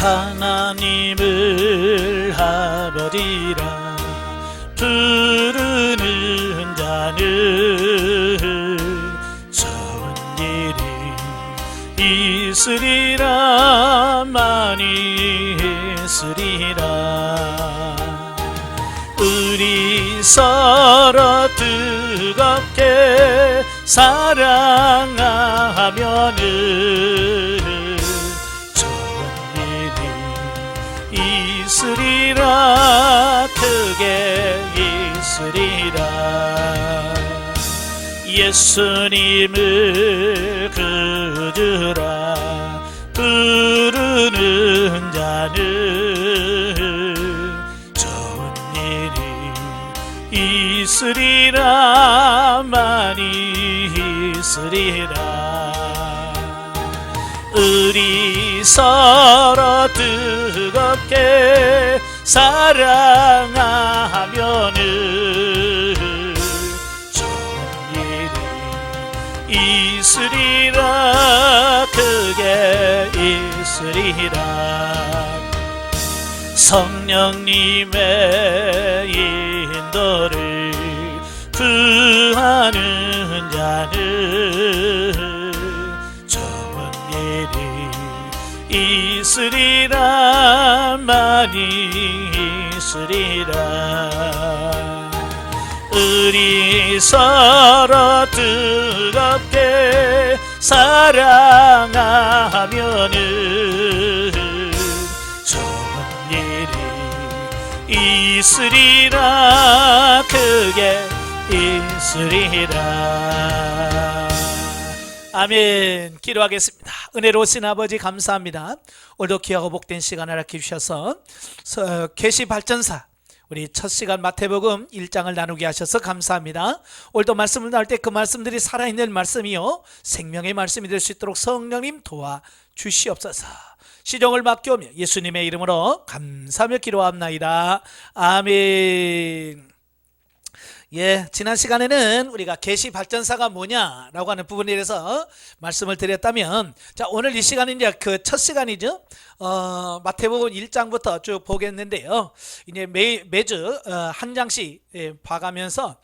하나님을 아버지라 부르는 자는 좋은 일이 있으리라. 많이 있으리라. 우리 서로 뜨겁게 사랑하면은 좋은 일이 있으리라. 크게 있으리라. 예수님을 구주라 부르는 자는 좋은 일이 있으리라. 많이 있으리라. 우리 서로 뜨겁게 사랑하면은 좋은 일이 있으리라. 크게 있으리라. 성령님의 인도를 구하는 자는 좋은 일이 있으리라. 많이 있으리라. 우리 서로 뜨겁게 사랑하면은 좋은 일이 있으리라. 크게 있으리라. 아멘. 기도하겠습니다. 은혜로우신 아버지 감사합니다. 오늘도 귀하고 복된 시간을 허락해 주셔서 계시 발전사 우리 첫 시간 마태복음 1장을 나누게 하셔서 감사합니다. 오늘도 말씀을 나눌 때 그 말씀들이 살아있는 말씀이요 생명의 말씀이 될 수 있도록 성령님 도와주시옵소서. 시종을 맡겨오며 예수님의 이름으로 감사하며 기도합나이다. 아멘. 예, 지난 시간에는 우리가 계시 발전사가 뭐냐라고 하는 부분에 대해서 말씀을 드렸다면, 자, 오늘 이 시간은 이제 그 첫 시간이죠. 마태복음 1장부터 쭉 보겠는데요. 이제 매주 한 장씩 봐가면서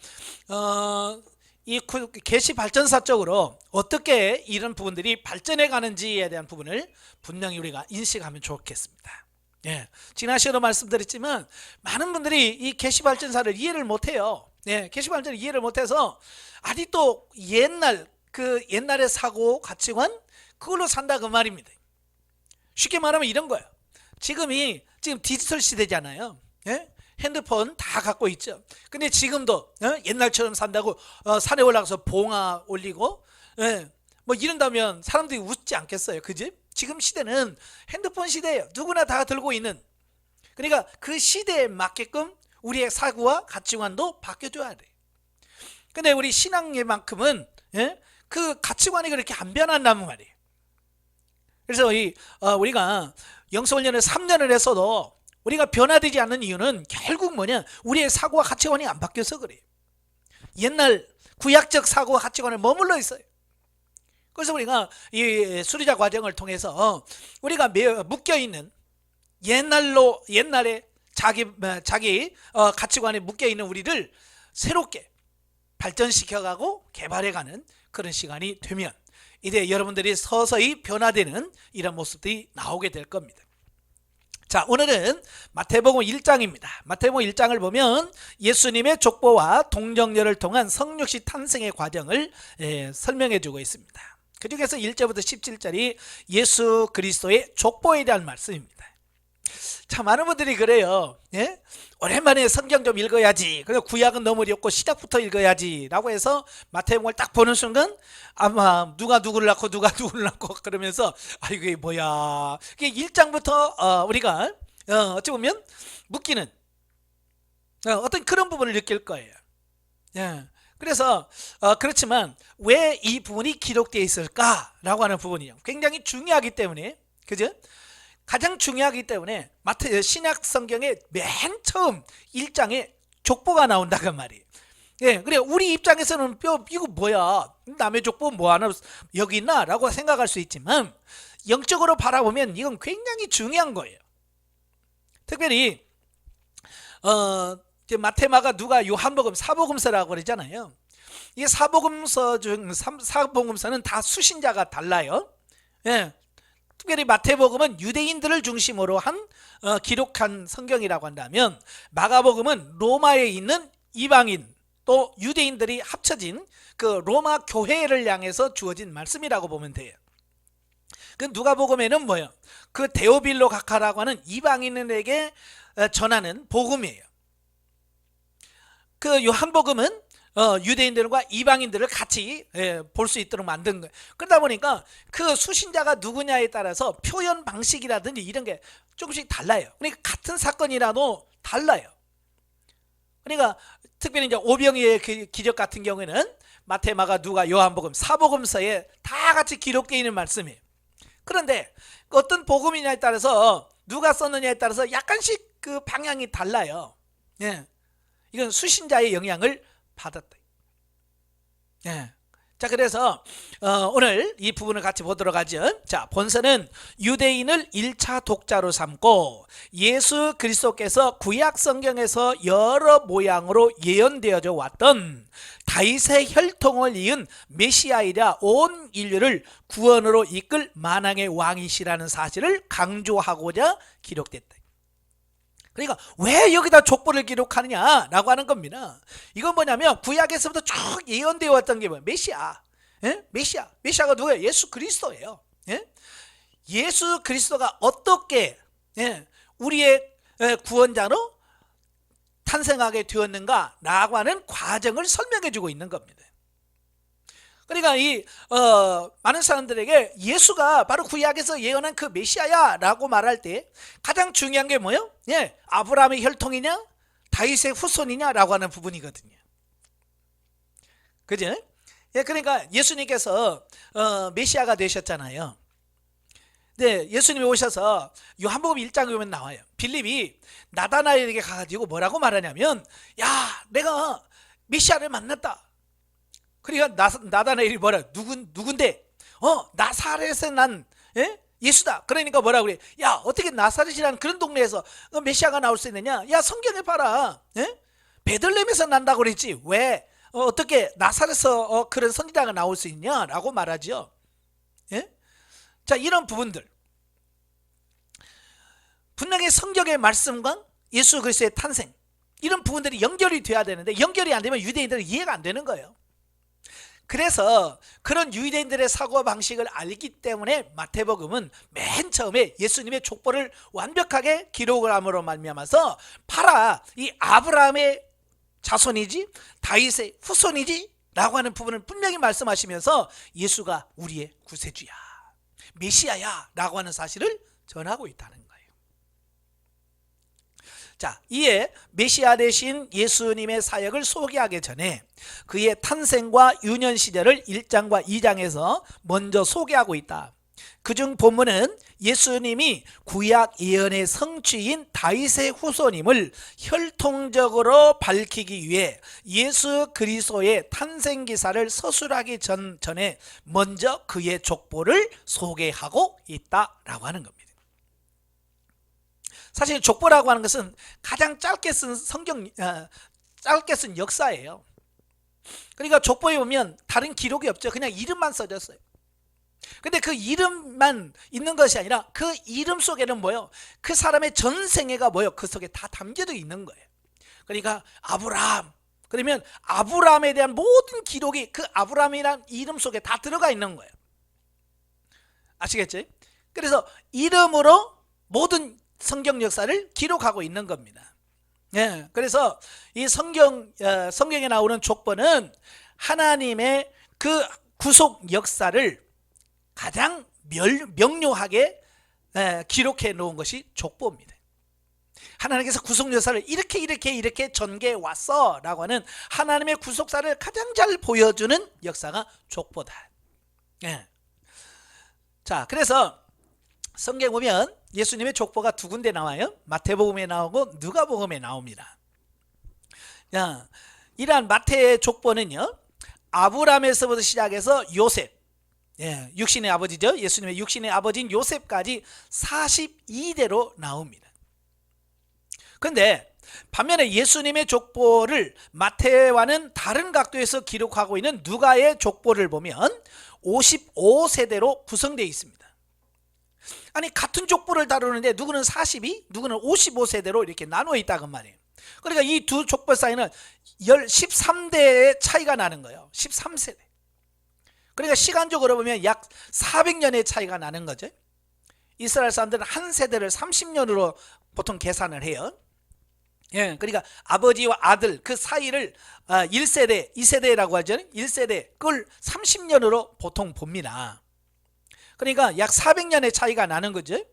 이 계시 발전사 쪽으로 어떻게 이런 부분들이 발전해 가는지에 대한 부분을 분명히 우리가 인식하면 좋겠습니다. 예, 지난 시간에도 말씀드렸지만 많은 분들이 이 계시 발전사를 이해를 못해요. 네, 게시판을 이해를 못해서 아직도 옛날의 사고 가치관 그걸로 산다 그 말입니다. 쉽게 말하면 이런 거예요. 지금 디지털 시대잖아요. 예? 핸드폰 다 갖고 있죠. 근데 지금도 옛날처럼 산다고 산에 올라가서 봉화 올리고 뭐 이런다면 사람들이 웃지 않겠어요, 그지? 지금 시대는 핸드폰 시대예요. 누구나 다 들고 있는. 그러니까 그 시대에 맞게끔 우리의 사고와 가치관도 바뀌어줘야 돼. 근데 우리 신앙에만큼은 그 가치관이 그렇게 안 변한다는 말이에요. 그래서 우리가 영성훈련을 3년을 했어도 우리가 변화되지 않는 이유는 결국 뭐냐, 우리의 사고와 가치관이 안 바뀌어서 그래요. 옛날 구약적 사고와 가치관에 머물러 있어요. 그래서 우리가 이 수리자 과정을 통해서 우리가 묶여있는 옛날에 자기 가치관에 묶여있는 우리를 새롭게 발전시켜가고 개발해가는 그런 시간이 되면 이제 여러분들이 서서히 변화되는 이런 모습들이 나오게 될 겁니다. 자, 오늘은 마태복음 1장입니다. 마태복음 1장을 보면 예수님의 족보와 동정녀를 통한 성육신 탄생의 과정을 설명해 주고 있습니다. 그 중에서 1절부터 17절이 예수 그리스도의 족보에 대한 말씀입니다. 참 많은 분들이 그래요. 예? 오랜만에 성경 좀 읽어야지. 그래서 구약은 너무 어렵고 시작부터 읽어야지 라고 해서 마태복음을 딱 보는 순간 아마 누가 누구를 낳고 그러면서 이게 뭐야. 이게 1장부터 우리가 어찌 보면 묶이는 어떤 그런 부분을 느낄 거예요. 예. 그래서 그렇지만 왜 이 부분이 기록되어 있을까라고 하는 부분이요, 굉장히 중요하기 때문에, 그죠? 가장 중요하기 때문에 신약 성경의 맨 처음 1장에 족보가 나온다고 말이에요. 예, 그래 우리 입장에서는 이거 뭐야, 남의 족보 뭐 하나 여기 있나 라고 생각할 수 있지만 영적으로 바라보면 이건 굉장히 중요한 거예요. 특별히 이제 마태, 마가, 누가, 요한복음, 사복음서라고 그러잖아요. 이 사복음서는 다 수신자가 달라요. 예. 특별히 마태복음은 유대인들을 중심으로 기록한 성경이라고 한다면, 마가복음은 로마에 있는 이방인 또 유대인들이 합쳐진 그 로마 교회를 향해서 주어진 말씀이라고 보면 돼요. 그 누가복음에는 뭐예요? 그 데오빌로 각하라고 하는 이방인에게 전하는 복음이에요. 그 요한복음은 유대인들과 이방인들을 같이 볼 수 있도록 만든 거예요. 그러다 보니까 그 수신자가 누구냐에 따라서 표현 방식이라든지 이런 게 조금씩 달라요. 그러니까 같은 사건이라도 달라요. 그러니까 특별히 이제 오병이의 기적 같은 경우에는 마태, 마가, 누가, 요한복음, 사복음서에 다 같이 기록되어 있는 말씀이에요. 그런데 어떤 복음이냐에 따라서, 누가 썼느냐에 따라서 약간씩 그 방향이 달라요. 예. 이건 수신자의 영향을 받았다. 예. 자, 그래서 오늘 이 부분을 같이 보도록 하죠. 자, 본서는 유대인을 1차 독자로 삼고 예수 그리스도께서 구약 성경에서 여러 모양으로 예언되어져 왔던 다윗의 혈통을 이은 메시아이라 온 인류를 구원으로 이끌 만왕의 왕이시라는 사실을 강조하고자 기록됐다. 그러니까 왜 여기다 족보를 기록하느냐라고 하는 겁니다. 이건 뭐냐면 구약에서부터 쭉 예언되어 왔던 게 뭐예요? 메시아. 예? 메시아가 누구예요? 예수 그리스도예요. 예? 예수 그리스도가 어떻게 우리의 구원자로 탄생하게 되었는가라고 하는 과정을 설명해 주고 있는 겁니다. 그러니까 많은 사람들에게 예수가 바로 구약에서 예언한 그 메시아야 라고 말할 때 가장 중요한 게 뭐예요? 아브라함의 혈통이냐 다윗의 후손이냐 라고 하는 부분이거든요. 그죠? 그러니까 예수님께서 메시아가 되셨잖아요. 네, 예수님이 오셔서 요한복음 1장에 보면 나와요. 빌립이 나다나엘에게 가가지고 뭐라고 말하냐면, 야, 내가 메시아를 만났다. 그러니까 나다나엘이 뭐라? 누군데? 나사렛에서 난 예수다. 그러니까 뭐라 그래? 야, 어떻게 나사렛이라는 그런 동네에서 메시아가 나올 수 있느냐? 야, 성경에 봐라. 베들레헴에서 난다고 그랬지. 왜? 어떻게 나사렛에서 그런 선지자가 나올 수 있냐라고 말하죠. 자, 이런 부분들 분명히 성경의 말씀과 예수 그리스도의 탄생, 이런 부분들이 연결이 돼야 되는데 연결이 안 되면 유대인들은 이해가 안 되는 거예요. 그래서 그런 유대인들의 사고방식을 알기 때문에 마태복음은 맨 처음에 예수님의 족보를 완벽하게 기록을 함으로 말미암아서 봐라, 이 아브라함의 자손이지 다윗의 후손이지 라고 하는 부분을 분명히 말씀하시면서 예수가 우리의 구세주야, 메시아야 라고 하는 사실을 전하고 있다는 거예요. 자, 이에 메시아 되신 예수님의 사역을 소개하기 전에 그의 탄생과 유년 시절을 1장과 2장에서 먼저 소개하고 있다. 그중 본문은 예수님이 구약 예언의 성취인 다윗의 후손임을 혈통적으로 밝히기 위해 예수 그리스도의 탄생 기사를 서술하기 전에 먼저 그의 족보를 소개하고 있다라고 하는 겁니다. 사실 족보라고 하는 것은 가장 짧게 쓴 짧게 쓴 역사예요. 그러니까 족보에 보면 다른 기록이 없죠. 그냥 이름만 써졌어요. 근데 그 이름만 있는 것이 아니라 그 이름 속에는 뭐예요? 그 사람의 전생애가 뭐예요? 그 속에 다 담겨져 있는 거예요. 그러니까 아브라함, 그러면 아브라함에 대한 모든 기록이 그 아브라함이라는 이름 속에 다 들어가 있는 거예요. 아시겠죠? 그래서 이름으로 모든 성경 역사를 기록하고 있는 겁니다. 그래서 이 성경에 나오는 족보는 하나님의 그 구속 역사를 가장 명료하게 기록해 놓은 것이 족보입니다. 하나님께서 구속 역사를 이렇게 전개해 왔어 라고 하는 하나님의 구속사를 가장 잘 보여주는 역사가 족보다. 자, 그래서 성경 보면 예수님의 족보가 두 군데 나와요. 마태복음에 나오고 누가복음에 나옵니다. 자, 이러한 마태의 족보는요, 아브라함에서부터 시작해서 요셉, 예, 육신의 아버지죠. 예수님의 육신의 아버지인 요셉까지 42대로 나옵니다. 그런데 반면에 예수님의 족보를 마태와는 다른 각도에서 기록하고 있는 누가의 족보를 보면 55세대로 구성되어 있습니다. 아니 같은 족보를 다루는데 누구는 42, 누구는 55세대로 이렇게 나누어 있다고 말이에요. 그러니까 이 두 족보 사이는 13대의 차이가 나는 거예요. 13세대. 그러니까 시간적으로 보면 약 400년의 차이가 나는 거죠. 이스라엘 사람들은 한 세대를 30년으로 보통 계산을 해요. 예, 그러니까 아버지와 아들 그 사이를 1세대, 2세대라고 하죠. 1세대 그걸 30년으로 보통 봅니다. 그러니까 약 400년의 차이가 나는 거죠.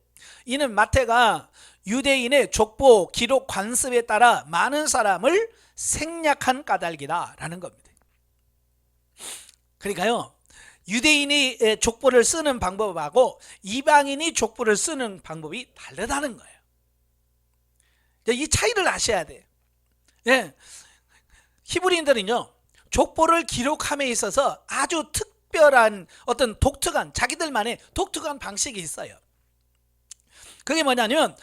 이는 마태가 유대인의 족보 기록 관습에 따라 많은 사람을 생략한 까닭이다라는 겁니다. 그러니까요, 유대인이 족보를 쓰는 방법하고 이방인이 족보를 쓰는 방법이 다르다는 거예요. 이 차이를 아셔야 돼요. 예. 히브리인들은요, 족보를 기록함에 있어서 아주 특별한 어떤 독특한 자기들만의 독특한 방식이 있어요. 그게 뭐냐면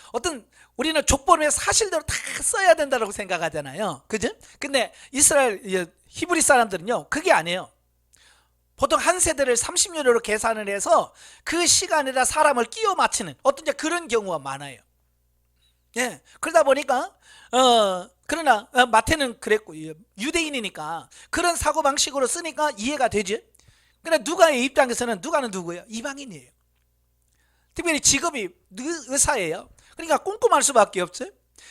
우리는 족보를 사실대로 다 써야 된다고 생각하잖아요. 그죠? 근데 이스라엘 히브리 사람들은요, 그게 아니에요. 보통 한 세대를 30년으로 계산을 해서 그 시간에다 사람을 끼워 맞추는 어떤 그런 경우가 많아요. 예, 그러다 보니까 그러나 마태는 그랬고 유대인이니까 그런 사고방식으로 쓰니까 이해가 되죠. 그러나 누가의 입장에서는 누가는 누구예요? 이방인이에요. 특별히 직업이 의사예요. 그러니까 꼼꼼할 수밖에 없어요.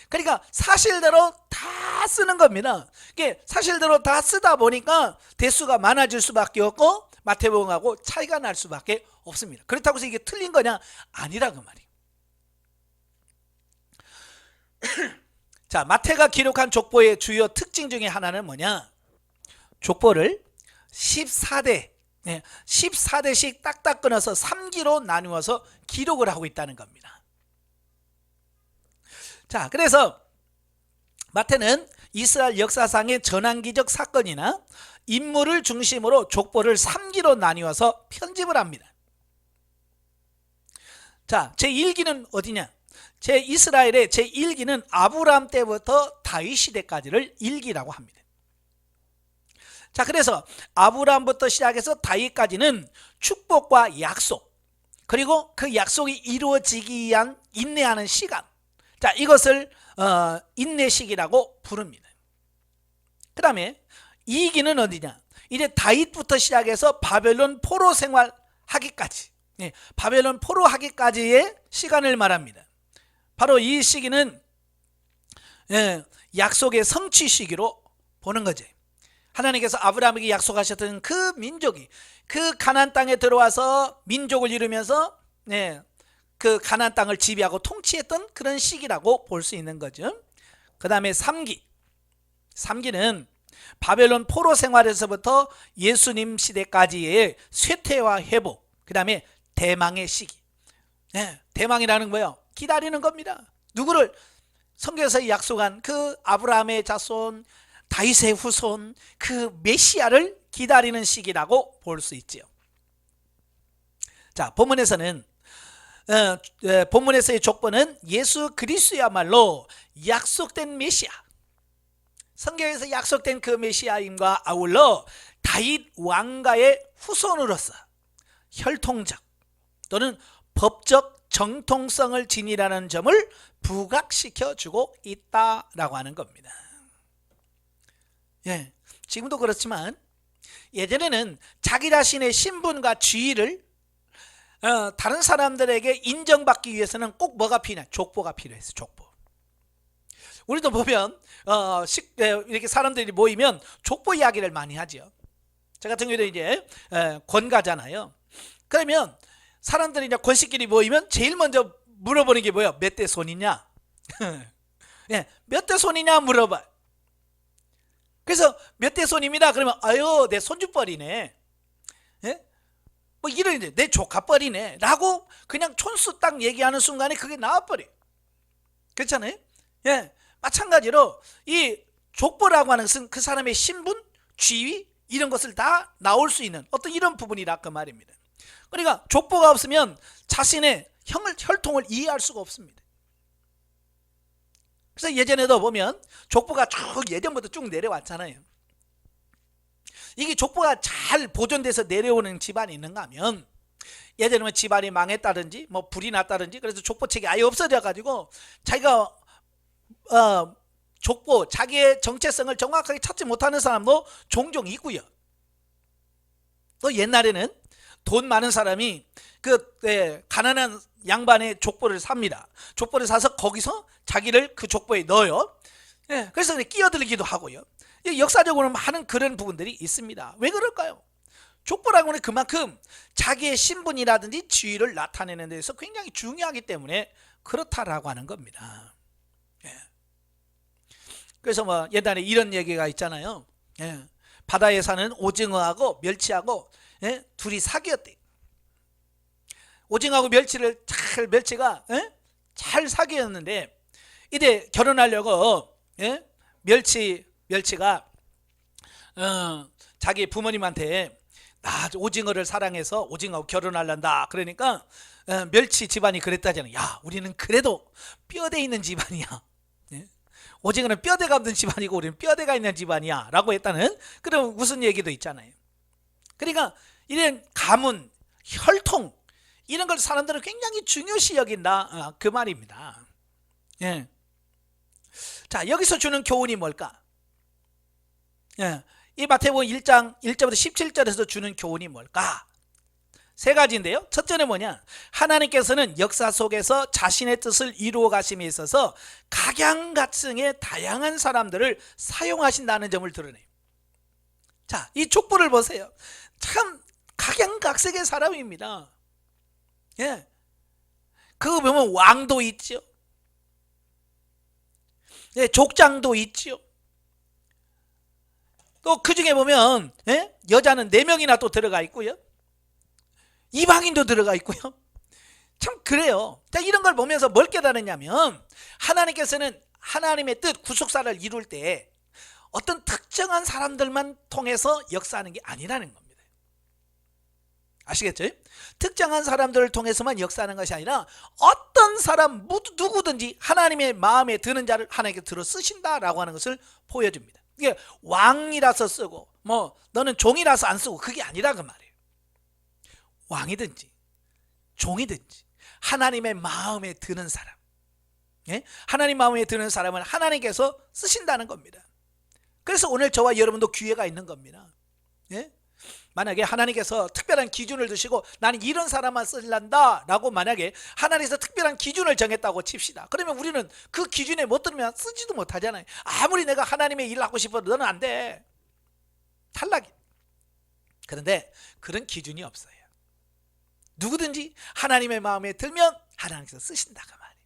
그러니까 사실대로 다 쓰는 겁니다. 이게 사실대로 다 쓰다 보니까 대수가 많아질 수밖에 없고 마태복음하고 차이가 날 수밖에 없습니다. 그렇다고 해서 이게 틀린 거냐? 아니라고 말이에요. 자, 마태가 기록한 족보의 주요 특징 중에 하나는 뭐냐? 족보를 14대씩 딱딱 끊어서 3기로 나누어서 기록을 하고 있다는 겁니다. 자, 그래서 마태는 이스라엘 역사상의 전환기적 사건이나 인물을 중심으로 족보를 3기로 나누어서 편집을 합니다. 자, 제1기는 어디냐? 이스라엘의 제1기는 아브라함 때부터 다윗 시대까지를 1기라고 합니다. 자, 그래서 아브라함부터 시작해서 다윗까지는 축복과 약속, 그리고 그 약속이 이루어지기 위한 인내하는 시간, 자, 이것을 인내식이라고 부릅니다. 그 다음에 2기는 어디냐? 이제 다윗부터 시작해서 바벨론 포로 생활하기까지, 바벨론 포로하기까지의 시간을 말합니다. 바로 이 시기는 약속의 성취 시기로 보는 거죠. 하나님께서 아브라함에게 약속하셨던 그 민족이 그 가나안 땅에 들어와서 민족을 이루면서 그 가나안 땅을 지배하고 통치했던 그런 시기라고 볼 수 있는 거죠. 그 다음에 3기는 바벨론 포로 생활에서부터 예수님 시대까지의 쇠퇴와 회복, 그 다음에 대망의 시기. 대망이라는 거예요. 기다리는 겁니다. 누구를? 성경에서 약속한 그 아브라함의 자손, 다윗의 후손, 그 메시아를 기다리는 시기라고 볼 수 있지요. 자, 본문에서의 족보는 예수 그리스도야말로 약속된 메시아, 성경에서 약속된 그 메시아임과 아울러 다윗 왕가의 후손으로서 혈통적 또는 법적 정통성을 지니라는 점을 부각시켜주고 있다라고 하는 겁니다. 지금도 그렇지만 예전에는 자기 자신의 신분과 지위를 다른 사람들에게 인정받기 위해서는 꼭 뭐가 필요해? 족보가 필요했어. 족보. 우리도 보면 이렇게 사람들이 모이면 족보 이야기를 많이 하죠. 저 같은 경우도 이제 권가잖아요. 그러면 사람들이 이제 권씨끼리 모이면 제일 먼저 물어보는 게 뭐예요? 몇 대 손이냐? 몇 대 손이냐 물어봐. 그래서 몇 대 손입니다. 그러면 아유, 내 손주뻘이네. 뭐 이런 이제 내 조카뻘이네. 라고 그냥 촌수 딱 얘기하는 순간에 그게 나와버려. 그렇잖아요? 마찬가지로 이 족보라고 하는 것은 그 사람의 신분, 지위 이런 것을 다 나올 수 있는 어떤 이런 부분이라 그 말입니다. 그러니까 족보가 없으면 자신의 혈통을 이해할 수가 없습니다. 그래서 예전에도 보면 족보가 쭉 예전부터 쭉 내려왔잖아요. 이게 족보가 잘 보존돼서 내려오는 집안이 있는가 하면, 예전에 집안이 망했다든지 뭐 불이 났다든지 그래서 족보책이 아예 없어져 가지고 자기가 족보, 자기의 정체성을 정확하게 찾지 못하는 사람도 종종 있고요. 또 옛날에는 돈 많은 사람이 가난한 양반의 족보를 삽니다. 족보를 사서 거기서 자기를 그 족보에 넣어요. 그래서 끼어들기도 하고요. 역사적으로 많은 그런 부분들이 있습니다. 왜 그럴까요? 족보라고는 그만큼 자기의 신분이라든지 지위를 나타내는 데서 굉장히 중요하기 때문에 그렇다라고 하는 겁니다. 그래서 뭐 옛날에 이런 얘기가 있잖아요. 바다에 사는 오징어하고 멸치하고 둘이 사귀었대. 오징어하고 멸치가 잘 사귀었는데, 이제 결혼하려고 멸치가 자기 부모님한테 나 오징어를 사랑해서 오징어하고 결혼하란다. 그러니까 멸치 집안이 그랬다잖아요. 야, 우리는 그래도 뼈대 있는 집안이야. 오징어는 뼈대가 없는 집안이고 우리는 뼈대가 있는 집안이야 라고 했다는 그런 무슨 얘기도 있잖아요. 그러니까 이런 가문, 혈통 이런 걸 사람들은 굉장히 중요시 여긴다, 그 말입니다. 자, 여기서 주는 교훈이 뭘까? 이 마태복음 1장 1절부터 17절에서 주는 교훈이 뭘까? 세 가지인데요. 첫째는 뭐냐? 하나님께서는 역사 속에서 자신의 뜻을 이루어 가심에 있어서 각양각색의 다양한 사람들을 사용하신다는 점을 드러내요. 자, 이 족보를 보세요. 참 각양각색의 사람입니다. 그거 보면 왕도 있죠. 족장도 있죠. 또 그 중에 보면 여자는 4명이나 또 들어가 있고요. 이방인도 들어가 있고요. 참 그래요. 자, 이런 걸 보면서 뭘 깨달았냐면, 하나님께서는 하나님의 뜻, 구속사를 이룰 때 어떤 특정한 사람들만 통해서 역사하는 게 아니라는 겁니다. 아시겠죠? 특정한 사람들을 통해서만 역사하는 것이 아니라 어떤 사람 누구든지 하나님의 마음에 드는 자를 하나님께 들어 쓰신다라고 하는 것을 보여줍니다. 이게 왕이라서 쓰고 뭐 너는 종이라서 안 쓰고 그게 아니라 그 말이에요. 왕이든지 종이든지 하나님의 마음에 드는 사람, 하나님 마음에 드는 사람을 하나님께서 쓰신다는 겁니다. 그래서 오늘 저와 여러분도 기회가 있는 겁니다. 만약에 하나님께서 특별한 기준을 두시고 나는 이런 사람만 쓰란다 라고 만약에 하나님께서 특별한 기준을 정했다고 칩시다. 그러면 우리는 그 기준에 못 들면 쓰지도 못하잖아요. 아무리 내가 하나님의 일을 하고 싶어도 너는 안 돼. 탈락이. 그런데 그런 기준이 없어요. 누구든지 하나님의 마음에 들면 하나님께서 쓰신다 그 말이에요.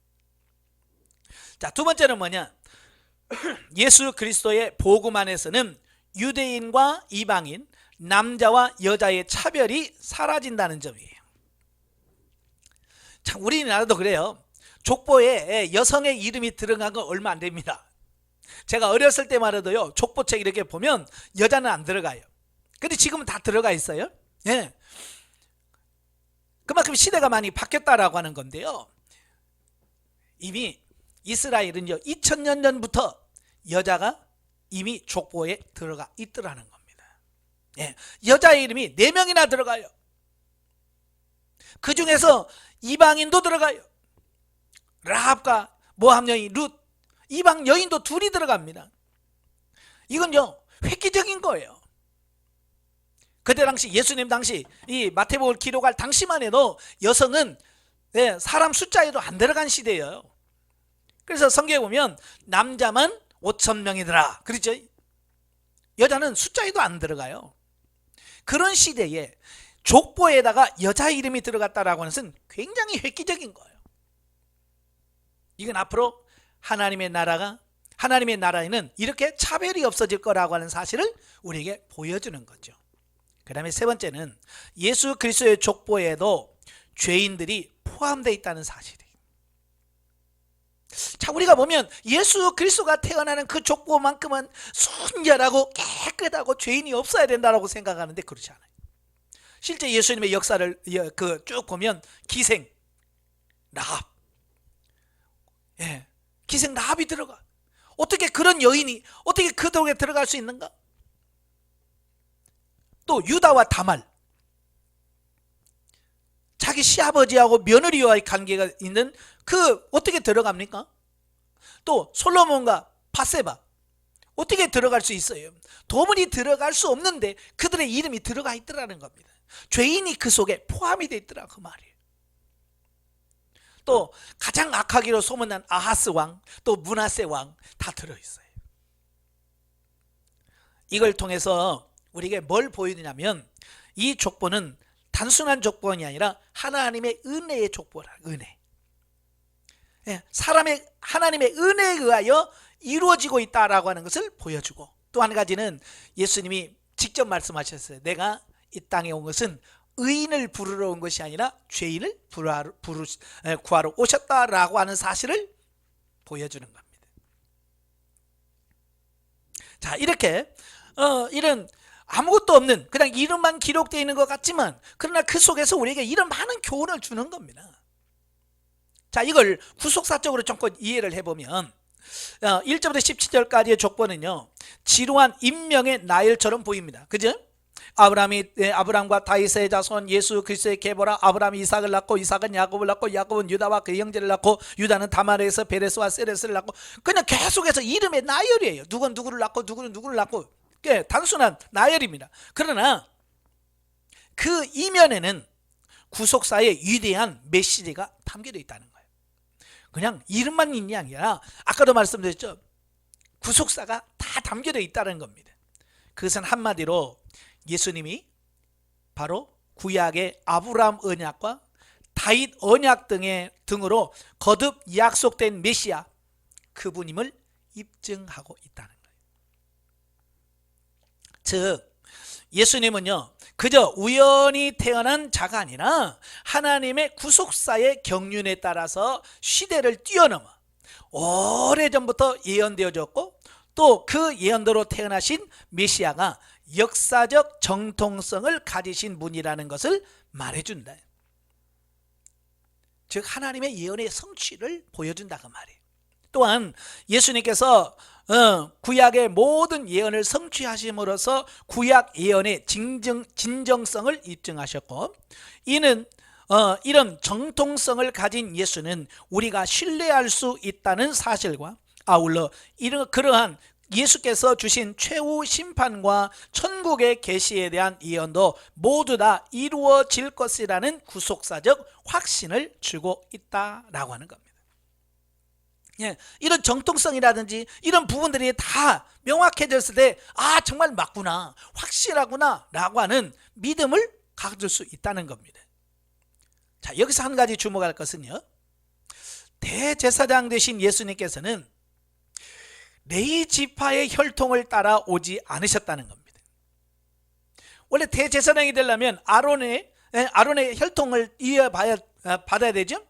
자, 두 번째는 뭐냐? 예수 그리스도의 복음 안에서는 유대인과 이방인, 남자와 여자의 차별이 사라진다는 점이에요. 참 우리나라도 그래요. 족보에 여성의 이름이 들어간 건 얼마 안 됩니다. 제가 어렸을 때만 해도요, 족보책 이렇게 보면 여자는 안 들어가요. 근데 지금은 다 들어가 있어요. 그만큼 시대가 많이 바뀌었다라고 하는 건데요. 이미 이스라엘은요 2000년 전부터 여자가 이미 족보에 들어가 있더라는 겁니다. 여자의 이름이 4명이나 들어가요. 그 중에서 이방인도 들어가요. 라합과 모함 여인 룻, 이방 여인도 둘이 들어갑니다. 이건요 획기적인 거예요. 그때 당시 예수님 당시 이 마태복음을 기록할 당시만 해도 여성은 사람 숫자에도 안 들어간 시대예요. 그래서 성경에 보면 남자만 5,000명이더라 그렇죠? 여자는 숫자에도 안 들어가요. 그런 시대에 족보에다가 여자 이름이 들어갔다라고 하는 것은 굉장히 획기적인 거예요. 이건 앞으로 하나님의 나라에는 이렇게 차별이 없어질 거라고 하는 사실을 우리에게 보여주는 거죠. 그 다음에 세 번째는 예수 그리스도의 족보에도 죄인들이 포함되어 있다는 사실이에요. 자, 우리가 보면 예수 그리스도가 태어나는 그 족보만큼은 순결하고 깨끗하고 죄인이 없어야 된다고 생각하는데 그렇지 않아요. 실제 예수님의 역사를 쭉 보면 기생 라합, 기생 라합이 들어가. 어떻게 그런 여인이 어떻게 그 동에 들어갈 수 있는가? 또 유다와 다말, 자기 시아버지하고 며느리와의 관계가 있는 어떻게 들어갑니까? 또 솔로몬과 바세바 어떻게 들어갈 수 있어요? 도무지 들어갈 수 없는데 그들의 이름이 들어가 있더라는 겁니다. 죄인이 그 속에 포함이 되어 있더라 그 말이에요. 또 가장 악하기로 소문난 아하스 왕, 또 므낫세 왕 다 들어있어요. 이걸 통해서 우리에게 뭘 보여주냐면 이 족보는 단순한 족보가 아니라 하나님의 은혜의 족보라. 은혜. 하나님의 은혜에 의하여 이루어지고 있다라고 하는 것을 보여주고, 또 한 가지는 예수님이 직접 말씀하셨어요. 내가 이 땅에 온 것은 의인을 부르러 온 것이 아니라 죄인을 구하러 오셨다라고 하는 사실을 보여주는 겁니다. 자, 이렇게 이런 아무것도 없는 그냥 이름만 기록되어 있는 것 같지만 그러나 그 속에서 우리에게 이런 많은 교훈을 주는 겁니다. 자, 이걸 구속사적으로 조금 이해를 해보면 1절부터 17절까지의 족보는요, 지루한 인명의 나열처럼 보입니다. 그죠? 아브라함과 다윗의 자손 예수 그리스도의 계보라. 아브라함이 이삭을 낳고 이삭은 야곱을 낳고 야곱은 유다와 그 형제를 낳고 유다는 다말에서 베레스와 세레스를 낳고, 그냥 계속해서 이름의 나열이에요. 누구는 누구를 낳고 누구는 누구를 낳고, 단순한 나열입니다. 그러나 그 이면에는 구속사의 위대한 메시지가 담겨져 있다는 거예요. 그냥 이름만 있는 게 아니라 아까도 말씀드렸죠, 구속사가 다 담겨져 있다는 겁니다. 그것은 한마디로 예수님이 바로 구약의 아브라함 언약과 다윗 언약 등으로 거듭 약속된 메시아, 그분임을 입증하고 있다는 거예요. 즉 예수님은요, 그저 우연히 태어난 자가 아니라 하나님의 구속사의 경륜에 따라서 시대를 뛰어넘어 오래전부터 예언되어졌고, 또 그 예언대로 태어나신 메시아가 역사적 정통성을 가지신 분이라는 것을 말해준다. 즉 하나님의 예언의 성취를 보여준다 그 말이에요. 또한 예수님께서 구약의 모든 예언을 성취하심으로써 구약 예언의 진정성을 입증하셨고, 이는 이런 정통성을 가진 예수는 우리가 신뢰할 수 있다는 사실과 아울러 그러한 예수께서 주신 최후 심판과 천국의 계시에 대한 예언도 모두 다 이루어질 것이라는 구속사적 확신을 주고 있다라고 하는 겁니다. 이런 정통성이라든지 이런 부분들이 다 명확해졌을 때 정말 맞구나, 확실하구나 라고 하는 믿음을 가질 수 있다는 겁니다. 자, 여기서 한 가지 주목할 것은요, 대제사장 되신 예수님께서는 레위 지파의 혈통을 따라 오지 않으셨다는 겁니다. 원래 대제사장이 되려면 아론의 혈통을 받아야 되죠.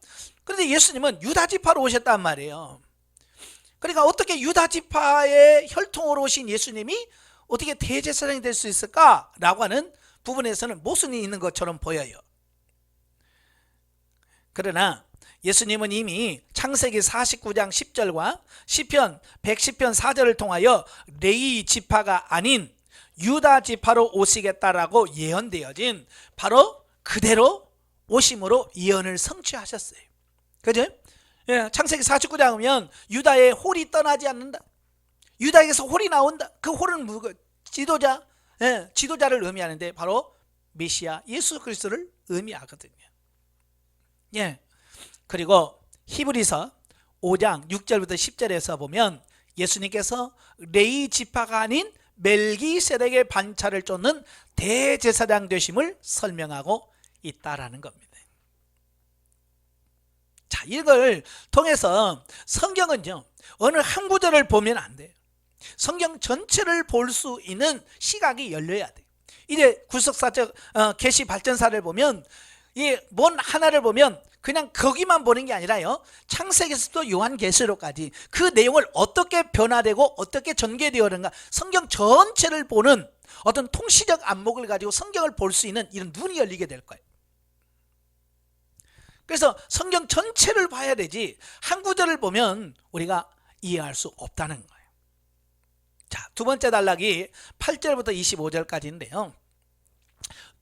그런데 예수님은 유다 지파로 오셨단 말이에요. 그러니까 어떻게 유다 지파의 혈통으로 오신 예수님이 어떻게 대제사장이 될 수 있을까라고 하는 부분에서는 모순이 있는 것처럼 보여요. 그러나 예수님은 이미 창세기 49장 10절과 시편 110편 4절을 통하여 레위 지파가 아닌 유다 지파로 오시겠다라고 예언되어진 바로 그대로 오심으로 예언을 성취하셨어요. 그죠? 창세기 49장 보면 유다의 홀이 떠나지 않는다. 유다에게서 홀이 나온다. 그 홀은 지도자를 의미하는데 바로 메시아 예수 그리스도를 의미하거든요. 그리고 히브리서 5장 6절부터 10절에서 보면 예수님께서 레위 지파가 아닌 멜기세덱의 반차를 쫓는 대제사장 되심을 설명하고 있다라는 겁니다. 자, 이걸 통해서 성경은요, 어느 한 구절을 보면 안 돼요. 성경 전체를 볼 수 있는 시각이 열려야 돼요. 이제 구속사적 계시 발전사를 보면 뭔 하나를 보면 그냥 거기만 보는 게 아니라요, 창세기에서부터 요한계시록까지 그 내용을 어떻게 변화되고 어떻게 전개되었는가, 성경 전체를 보는 어떤 통시적 안목을 가지고 성경을 볼 수 있는 이런 눈이 열리게 될 거예요. 그래서 성경 전체를 봐야 되지 한 구절을 보면 우리가 이해할 수 없다는 거예요. 자, 두 번째 단락이 8절부터 25절까지인데요.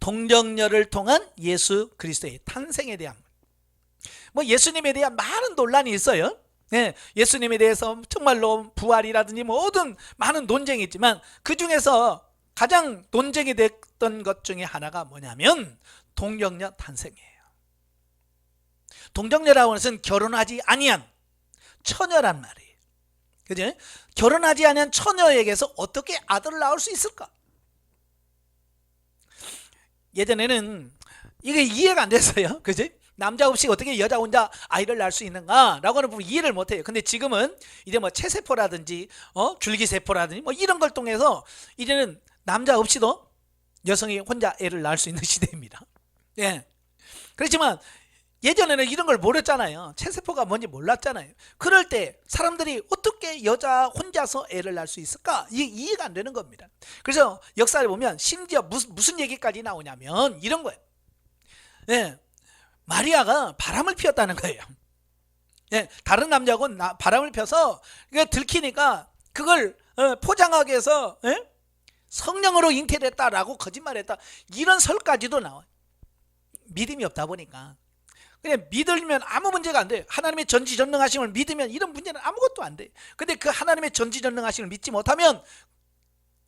동정녀를 통한 예수 그리스도의 탄생에 대한, 예수님에 대한 많은 논란이 있어요. 예수님에 대해서 정말로 부활이라든지 모든 많은 논쟁이 있지만 그 중에서 가장 논쟁이 됐던 것 중에 하나가 뭐냐면 동정녀 탄생이에요. 동정녀라고 하는 것은 결혼하지 아니한 처녀란 말이에요. 그죠? 결혼하지 아니한 처녀에게서 어떻게 아들을 낳을 수 있을까? 예전에는 이게 이해가 안 됐어요. 그죠? 남자 없이 어떻게 여자 혼자 아이를 낳을 수 있는가? 라고 하는 부분 이해를 못 해요. 근데 지금은 이제 체세포라든지 줄기세포라든지 이런 걸 통해서 이제는 남자 없이도 여성이 혼자 애를 낳을 수 있는 시대입니다. 예. 그렇지만 예전에는 이런 걸 모르잖아요. 체세포가 뭔지 몰랐잖아요. 그럴 때 사람들이 어떻게 여자 혼자서 애를 낳을 수 있을까? 이게 이해가 안 되는 겁니다. 그래서 역사를 보면 심지어 무슨 얘기까지 나오냐면 이런 거예요. 예. 마리아가 바람을 피웠다는 거예요. 예. 다른 남자하고 바람을 펴서 들키니까 그걸 포장하기 위해서 성령으로 잉태됐다라고 거짓말했다. 이런 설까지도 나와요. 믿음이 없다 보니까. 그냥 믿으면 아무 문제가 안 돼요. 하나님의 전지전능하심을 믿으면 이런 문제는 아무것도 안 돼요. 근데 그 하나님의 전지전능하심을 믿지 못하면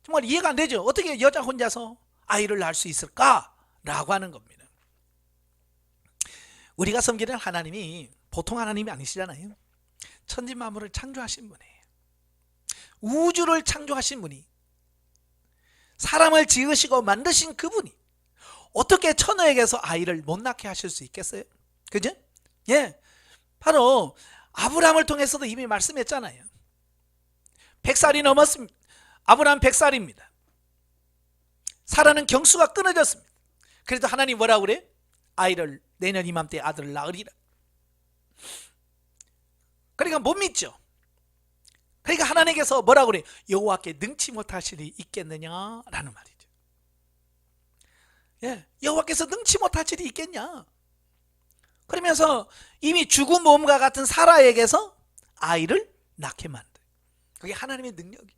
정말 이해가 안 되죠. 어떻게 여자 혼자서 아이를 낳을 수 있을까? 라고 하는 겁니다. 우리가 섬기는 하나님이 보통 하나님이 아니시잖아요. 천지 만물을 창조하신 분이에요. 우주를 창조하신 분이, 사람을 지으시고 만드신 그분이 어떻게 처녀에게서 아이를 못 낳게 하실 수 있겠어요? 그죠? 예. 바로 아브라함을 통해서도 이미 말씀했잖아요. 100살이 넘었습니다. 아브라함 100살입니다. 사라는 경수가 끊어졌습니다. 그래도 하나님 뭐라고 그래? 아이를 내년 이맘때 아들을 낳으리라. 그러니까 못 믿죠. 그러니까 하나님께서 뭐라고 그래? 여호와께 능치 못하실 일이 있겠느냐라는 말이죠. 예, 여호와께서 능치 못하실 일이 있겠냐? 그러면서 이미 죽은 몸과 같은 사라에게서 아이를 낳게 만들. 그게 하나님의 능력이.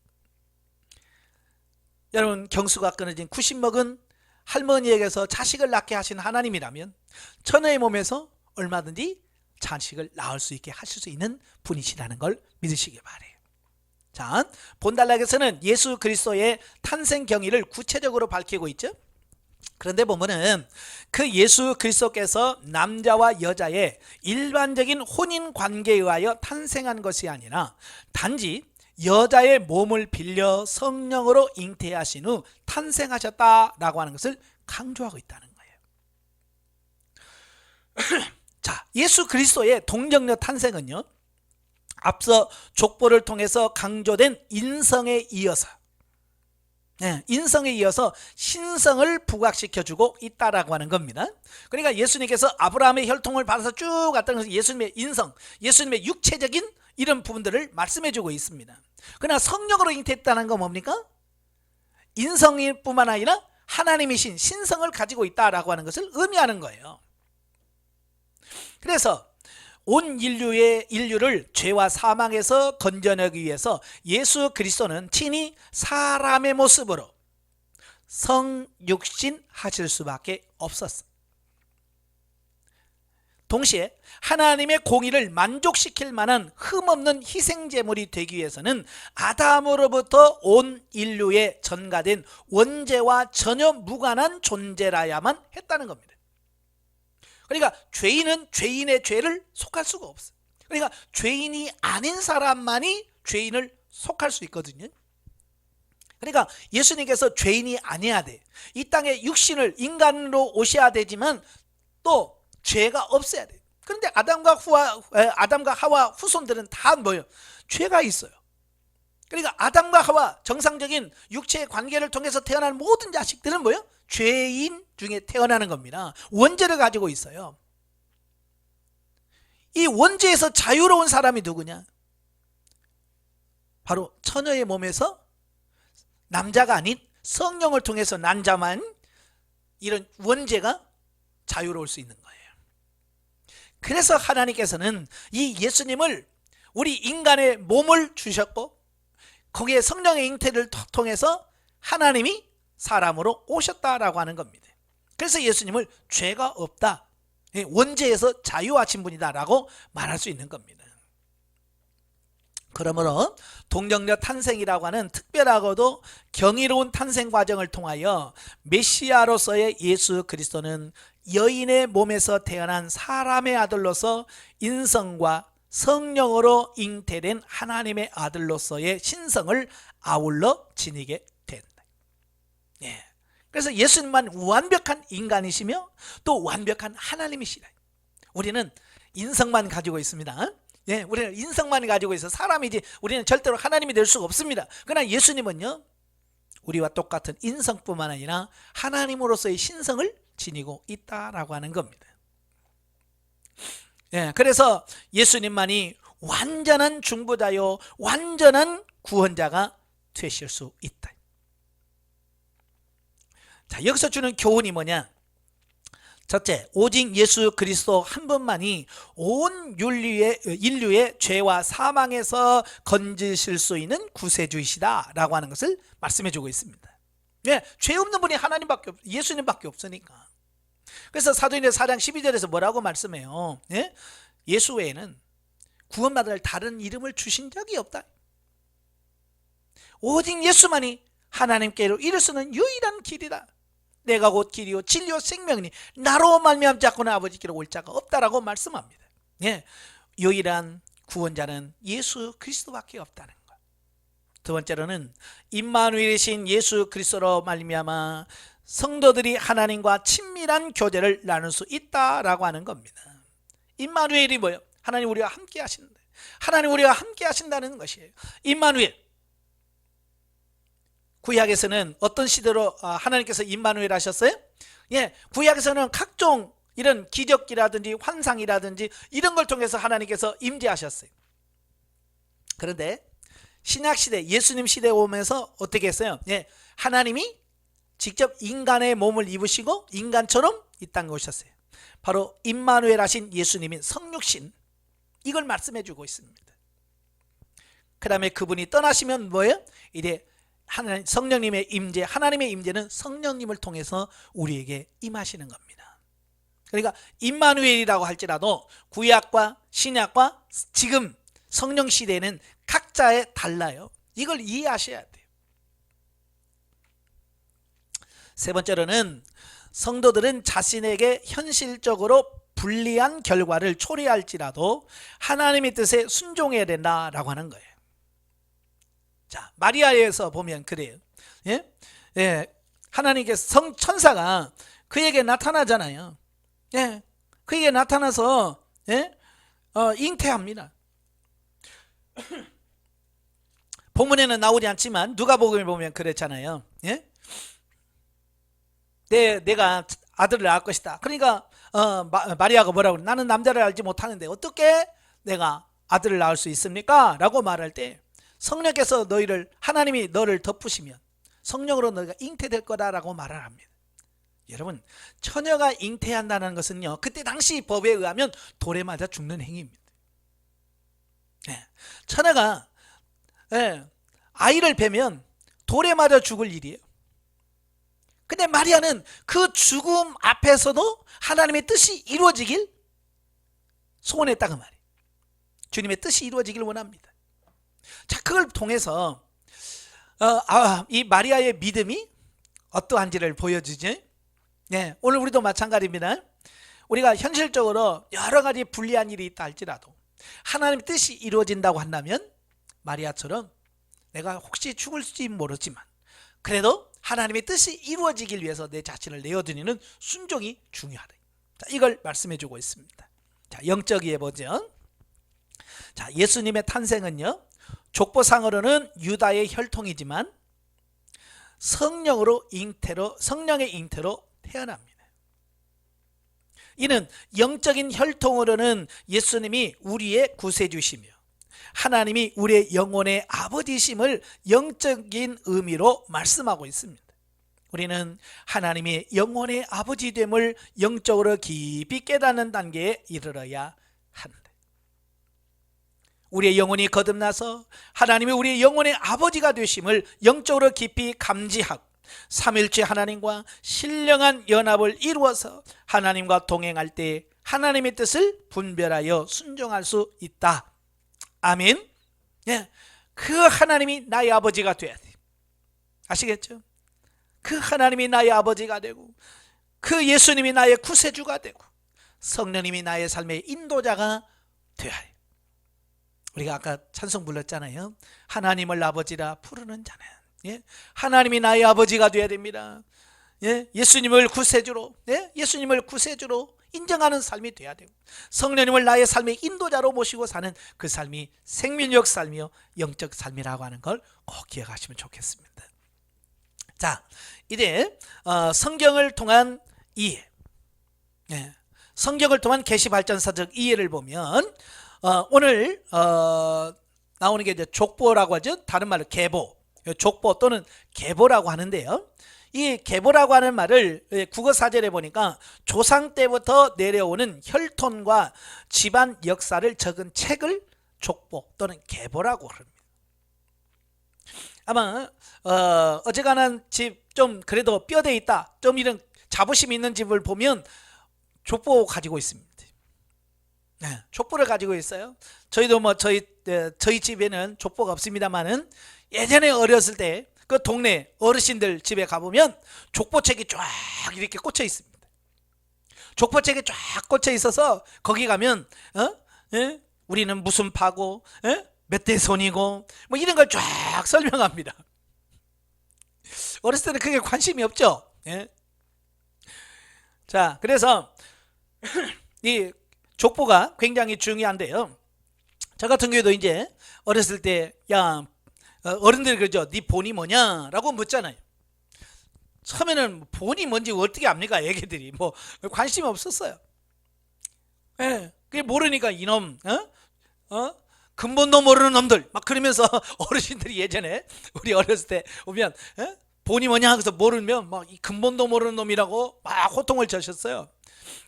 여러분, 경수가 끊어진 90 먹은 할머니에게서 자식을 낳게 하신 하나님이라면 처녀의 몸에서 얼마든지 자식을 낳을 수 있게 하실 수 있는 분이시라는 걸 믿으시기 바래요. 자, 본단락에서는 예수 그리스도의 탄생 경위를 구체적으로 밝히고 있죠. 그런데 보면은 그 예수 그리스도께서 남자와 여자의 일반적인 혼인 관계에 의하여 탄생한 것이 아니라 단지 여자의 몸을 빌려 성령으로 잉태하신 후 탄생하셨다라고 하는 것을 강조하고 있다는 거예요. 자, 예수 그리스도의 동정녀 탄생은요, 앞서 족보를 통해서 강조된 인성에 이어서 인성에 이어서 신성을 부각시켜주고 있다라고 하는 겁니다. 그러니까 예수님께서 아브라함의 혈통을 받아서 쭉 갔다는 것은 예수님의 인성, 예수님의 육체적인 이런 부분들을 말씀해주고 있습니다. 그러나 성령으로 잉태했다는 건 뭡니까? 인성일 뿐만 아니라 하나님이신 신성을 가지고 있다라고 하는 것을 의미하는 거예요. 그래서 온 인류를 죄와 사망에서 건져내기 위해서 예수 그리스도는 친히 사람의 모습으로 성육신 하실 수밖에 없었어. 동시에 하나님의 공의를 만족시킬 만한 흠없는 희생제물이 되기 위해서는 아담으로부터 온 인류에 전가된 원죄와 전혀 무관한 존재라야만 했다는 겁니다. 그러니까 죄인은 죄인의 죄를 속할 수가 없어요. 그러니까 죄인이 아닌 사람만이 죄인을 속할 수 있거든요. 그러니까 예수님께서 죄인이 아니어야 돼. 이 땅에 육신을 인간으로 오셔야 되지만 또 죄가 없어야 돼. 그런데 아담과 하와 후손들은 다 뭐예요? 죄가 있어요. 그러니까 아담과 하와 정상적인 육체의 관계를 통해서 태어난 모든 자식들은 뭐예요? 죄인 중에 태어나는 겁니다. 원죄를 가지고 있어요. 이 원죄에서 자유로운 사람이 누구냐? 바로 처녀의 몸에서 남자가 아닌 성령을 통해서 난 자만 이런 원죄가 자유로울 수 있는 거예요. 그래서 하나님께서는 이 예수님을 우리 인간의 몸을 주셨고 거기에 성령의 잉태를 통해서 하나님이 사람으로 오셨다라고 하는 겁니다. 그래서 예수님을 죄가 없다, 원죄에서 자유하신 분이다라고 말할 수 있는 겁니다. 그러므로 동정녀 탄생이라고 하는 특별하고도 경이로운 탄생 과정을 통하여 메시아로서의 예수 그리스도는 여인의 몸에서 태어난 사람의 아들로서 인성과 성령으로 잉태된 하나님의 아들로서의 신성을 아울러 지니게 된다. 예. 그래서 예수님만 완벽한 인간이시며 또 완벽한 하나님이시다. 우리는 인성만 가지고 있습니다. 예, 우리는 인성만 가지고 있어 사람이지 우리는 절대로 하나님이 될 수가 없습니다. 그러나 예수님은요, 우리와 똑같은 인성뿐만 아니라 하나님으로서의 신성을 지니고 있다라고 하는 겁니다. 예, 그래서 예수님만이 완전한 중보자요 완전한 구원자가 되실 수 있다. 자, 여기서 주는 교훈이 뭐냐? 첫째, 오직 예수 그리스도 한 분만이 온 인류의 죄와 사망에서 건지실 수 있는 구세주이시다 라고 하는 것을 말씀해 주고 있습니다. 예, 죄 없는 분이 하나님밖에 예수님밖에 없으니까. 그래서 사도행전 4장 12절에서 뭐라고 말씀해요? 예? 예수 외에는 구원받을 다른 이름을 주신 적이 없다. 오직 예수만이 하나님께로 이를 수 있는 유일한 길이다. 내가 곧 길이요 진리요 생명이니 나로 말미암지 않고는 아버지께로 올 자가 없다라고 말씀합니다. 예, 유일한 구원자는 예수 그리스도밖에 없다는 것. 두 번째로는 임마누엘이신 예수 그리스도로 말미암아 성도들이 하나님과 친밀한 교제를 나눌 수 있다라고 하는 겁니다. 임마누엘이 뭐예요? 하나님 우리와 함께 하신다. 하나님 우리와 함께 하신다는 것이에요. 임마누엘. 구약에서는 어떤 시대로 하나님께서 임마누엘 하셨어요? 예, 구약에서는 각종 이런 기적이라든지 환상이라든지 이런 걸 통해서 하나님께서 임재하셨어요. 그런데 신약 시대, 예수님 시대에 오면서 어떻게 했어요? 예, 하나님이 직접 인간의 몸을 입으시고 인간처럼 이 땅에 오셨어요. 바로 임마누엘 하신 예수님인 성육신, 이걸 말씀해 주고 있습니다. 그 다음에 그분이 떠나시면 뭐예요? 이제 하나님, 성령님의 임재, 하나님의 임재는 성령님을 통해서 우리에게 임하시는 겁니다. 그러니까 임마누엘이라고 할지라도 구약과 신약과 지금 성령 시대에는 각자에 달라요. 이걸 이해하셔야 돼요. 세 번째로는 성도들은 자신에게 현실적으로 불리한 결과를 초래할지라도 하나님의 뜻에 순종해야 된다라고 하는 거예요. 자, 마리아에서 보면 그래요. 예? 예, 하나님께서 천사가 그에게 나타나잖아요. 예, 그에게 나타나서 예? 잉태합니다. 본문에는 나오지 않지만 누가복음을 보면 그랬잖아요. 예? 내가 아들을 낳을 것이다. 그러니까 마리아가 뭐라고 그래? 나는 남자를 알지 못하는데 어떻게 내가 아들을 낳을 수 있습니까? 라고 말할 때 성령께서 하나님이 너를 덮으시면 성령으로 너희가 잉태될 거다라고 말을 합니다. 여러분, 처녀가 잉태한다는 것은요, 그때 당시 법에 의하면 돌에 맞아 죽는 행위입니다. 네. 처녀가 아이를 베면 돌에 맞아 죽을 일이에요. 근데 마리아는 그 죽음 앞에서도 하나님의 뜻이 이루어지길 소원했다 그 말이에요. 주님의 뜻이 이루어지길 원합니다. 자, 그걸 통해서 이 마리아의 믿음이 어떠한지를 보여주죠. 네, 오늘 우리도 마찬가지입니다. 우리가 현실적으로 여러 가지 불리한 일이 있다 할지라도 하나님의 뜻이 이루어진다고 한다면 마리아처럼 내가 혹시 죽을지 모르지만 그래도 하나님의 뜻이 이루어지길 위해서 내 자신을 내어드리는 순종이 중요하다. 자, 이걸 말씀해 주고 있습니다. 자, 영적이에 보죠. 자, 예수님의 탄생은요, 족보상으로는 유다의 혈통이지만 성령의 잉태로 태어납니다. 이는 영적인 혈통으로는 예수님이 우리의 구세주시며 하나님이 우리의 영혼의 아버지심을 영적인 의미로 말씀하고 있습니다. 우리는 하나님의 영혼의 아버지 됨을 영적으로 깊이 깨닫는 단계에 이르러야 하는데, 우리의 영혼이 거듭나서 하나님이 우리의 영혼의 아버지가 되심을 영적으로 깊이 감지하고 삼일째 하나님과 신령한 연합을 이루어서 하나님과 동행할 때 하나님의 뜻을 분별하여 순종할 수 있다. 아멘. 예, 그 하나님이 나의 아버지가 돼야 돼. 아시겠죠? 그 하나님이 나의 아버지가 되고, 그 예수님이 나의 구세주가 되고, 성령님이 나의 삶의 인도자가 되어야 해. 우리가 아까 찬송 불렀잖아요. 하나님을 아버지라 부르는 자는, 예? 하나님이 나의 아버지가 되어야 됩니다. 예? 예수님을 구세주로, 예? 예수님을 구세주로 인정하는 삶이 돼야 되고, 성령님을 나의 삶의 인도자로 모시고 사는 그 삶이 생명력 삶이요 영적 삶이라고 하는 걸 꼭 기억하시면 좋겠습니다. 자, 이제 성경을 통한 이해, 예, 성경을 통한 계시발전사적 이해를 보면 오늘 나오는 게 이제 족보라고 하죠. 다른 말로 계보, 족보 또는 계보라고 하는데요. 이 계보라고 하는 말을 국어 사전에 보니까 조상 때부터 내려오는 혈통과 집안 역사를 적은 책을 족보 또는 계보라고 합니다. 아마 어지간한 집, 좀 그래도 뼈대 있다, 좀 이런 자부심 있는 집을 보면 족보 가지고 있습니다. 네, 족보를 가지고 있어요. 저희도 뭐 저희 집에는 족보가 없습니다만은 예전에 어렸을 때 그 동네 어르신들 집에 가보면 족보책이 쫙 이렇게 꽂혀 있습니다. 족보책이 쫙 꽂혀 있어서 거기 가면 예? 우리는 무슨 파고, 예? 몇 대 손이고 뭐 이런 걸 쫙 설명합니다. 어렸을 때는 그게 관심이 없죠. 예? 자, 그래서 이 족보가 굉장히 중요한데요. 저 같은 경우에도 이제 어렸을 때 어른들이 그러죠. 네 본이 뭐냐라고 묻잖아요. 처음에는 본이 뭔지 어떻게 압니까? 애기들이 뭐 관심이 없었어요. 예, 그게 모르니까 이놈, 근본도 모르는 놈들 막 그러면서 어르신들이 예전에 우리 어렸을 때 오면 본이 뭐냐 그래서 모르면 막 이 근본도 모르는 놈이라고 막 호통을 쳐셨어요.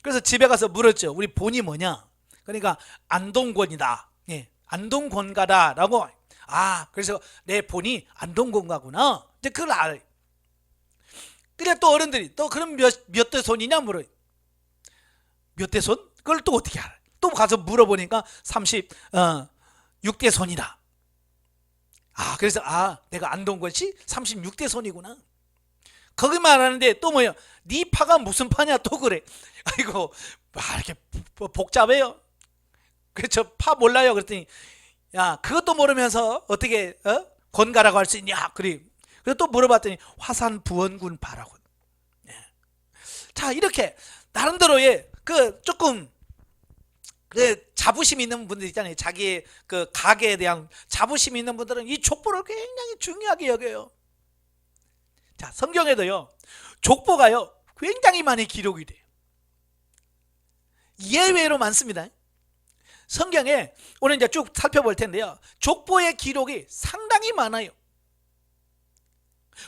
그래서 집에 가서 물었죠. 우리 본이 뭐냐? 그러니까 안동권이다. 예, 안동권가다라고. 아, 그래서 내 본이 안동권가구나. 이제 그걸 알아요. 그래 또 어른들이 또 그럼 몇 대 손이냐 물어요. 몇 대 손? 그걸 또 어떻게 알아요? 또 가서 물어보니까 36대 손이다. 아, 그래서 내가 안동권씨 36대 손이구나. 거기만 하는데 또 뭐야? 네 파가 무슨 파냐 또 그래. 아이고, 이렇게 복잡해요. 그래서 파 몰라요. 그랬더니 야, 그것도 모르면서 어떻게 권가라고 할 수 있냐? 그래. 그래서 또 물어봤더니 화산 부원군 파라고. 예. 자, 이렇게 나름대로의 그 조금 그 자부심 있는 분들 있잖아요. 자기의 그 가게에 대한 자부심 있는 분들은 이 족보를 굉장히 중요하게 여겨요. 자, 성경에도요, 족보가요 굉장히 많이 기록이 돼요. 예외로 많습니다. 성경에 오늘 이제 쭉 살펴볼 텐데요, 족보의 기록이 상당히 많아요.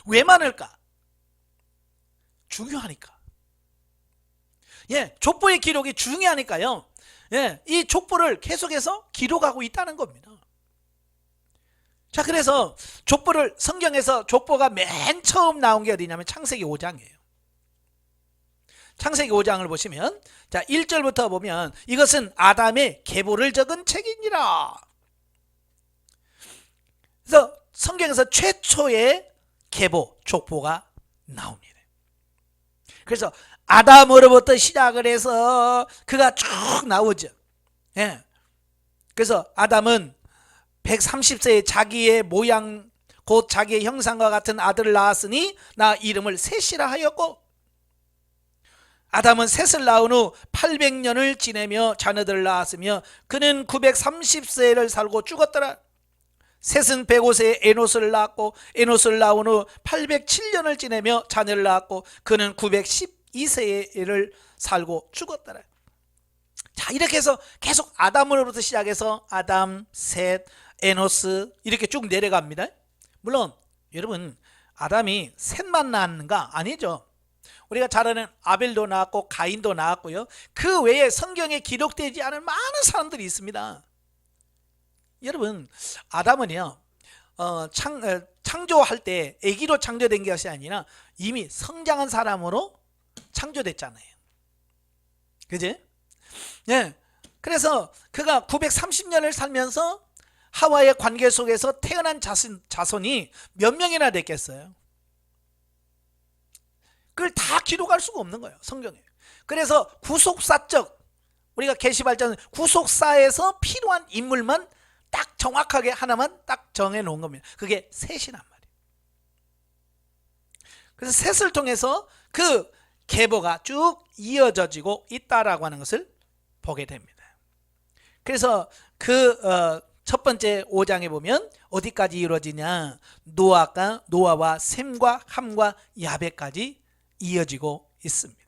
왜 많을까? 중요하니까. 예, 족보의 기록이 중요하니까요. 예, 이 족보를 계속해서 기록하고 있다는 겁니다. 자, 그래서 성경에서 족보가 맨 처음 나온 게 어디냐면 창세기 5장이에요. 창세기 5장을 보시면, 자, 1절부터 보면 이것은 아담의 계보를 적은 책이니라. 그래서 성경에서 최초의 계보, 족보가 나옵니다. 그래서 아담으로부터 시작을 해서 그가 쭉 나오죠. 예. 그래서 아담은 130세에 자기의 모양 곧 자기의 형상과 같은 아들을 낳았으니 나 이름을 셋이라 하였고, 아담은 셋을 낳은 후 800년을 지내며 자녀들을 낳았으며 그는 930세를 살고 죽었더라. 셋은 105세에 에노스를 낳았고 에노스를 낳은 후 807년을 지내며 자녀를 낳았고 그는 912세를 살고 죽었더라. 자, 이렇게 해서 계속 아담으로부터 시작해서 아담, 셋, 에노스 이렇게 쭉 내려갑니다. 물론 여러분, 아담이 셋만 낳았는가? 아니죠. 우리가 잘 아는 아벨도 낳았고 가인도 낳았고요. 그 외에 성경에 기록되지 않은 많은 사람들이 있습니다. 여러분, 아담은요 창조할 때 아기로 창조된 것이 아니라 이미 성장한 사람으로 창조됐잖아요. 그지? 네. 그래서 그가 930년을 살면서 하와의 관계 속에서 태어난 자손이 몇 명이나 됐겠어요? 그걸 다 기록할 수가 없는 거예요, 성경에. 그래서 구속사적, 우리가 계시발전 구속사에서 필요한 인물만 딱 정확하게 하나만 딱 정해 놓은 겁니다. 그게 셋이란 말이에요. 그래서 셋을 통해서 그 계보가 쭉 이어져지고 있다라고 하는 것을 보게 됩니다. 그래서 첫 번째 5장에 보면 어디까지 이루어지냐? 노아와 셈과 함과 야벳까지 이어지고 있습니다.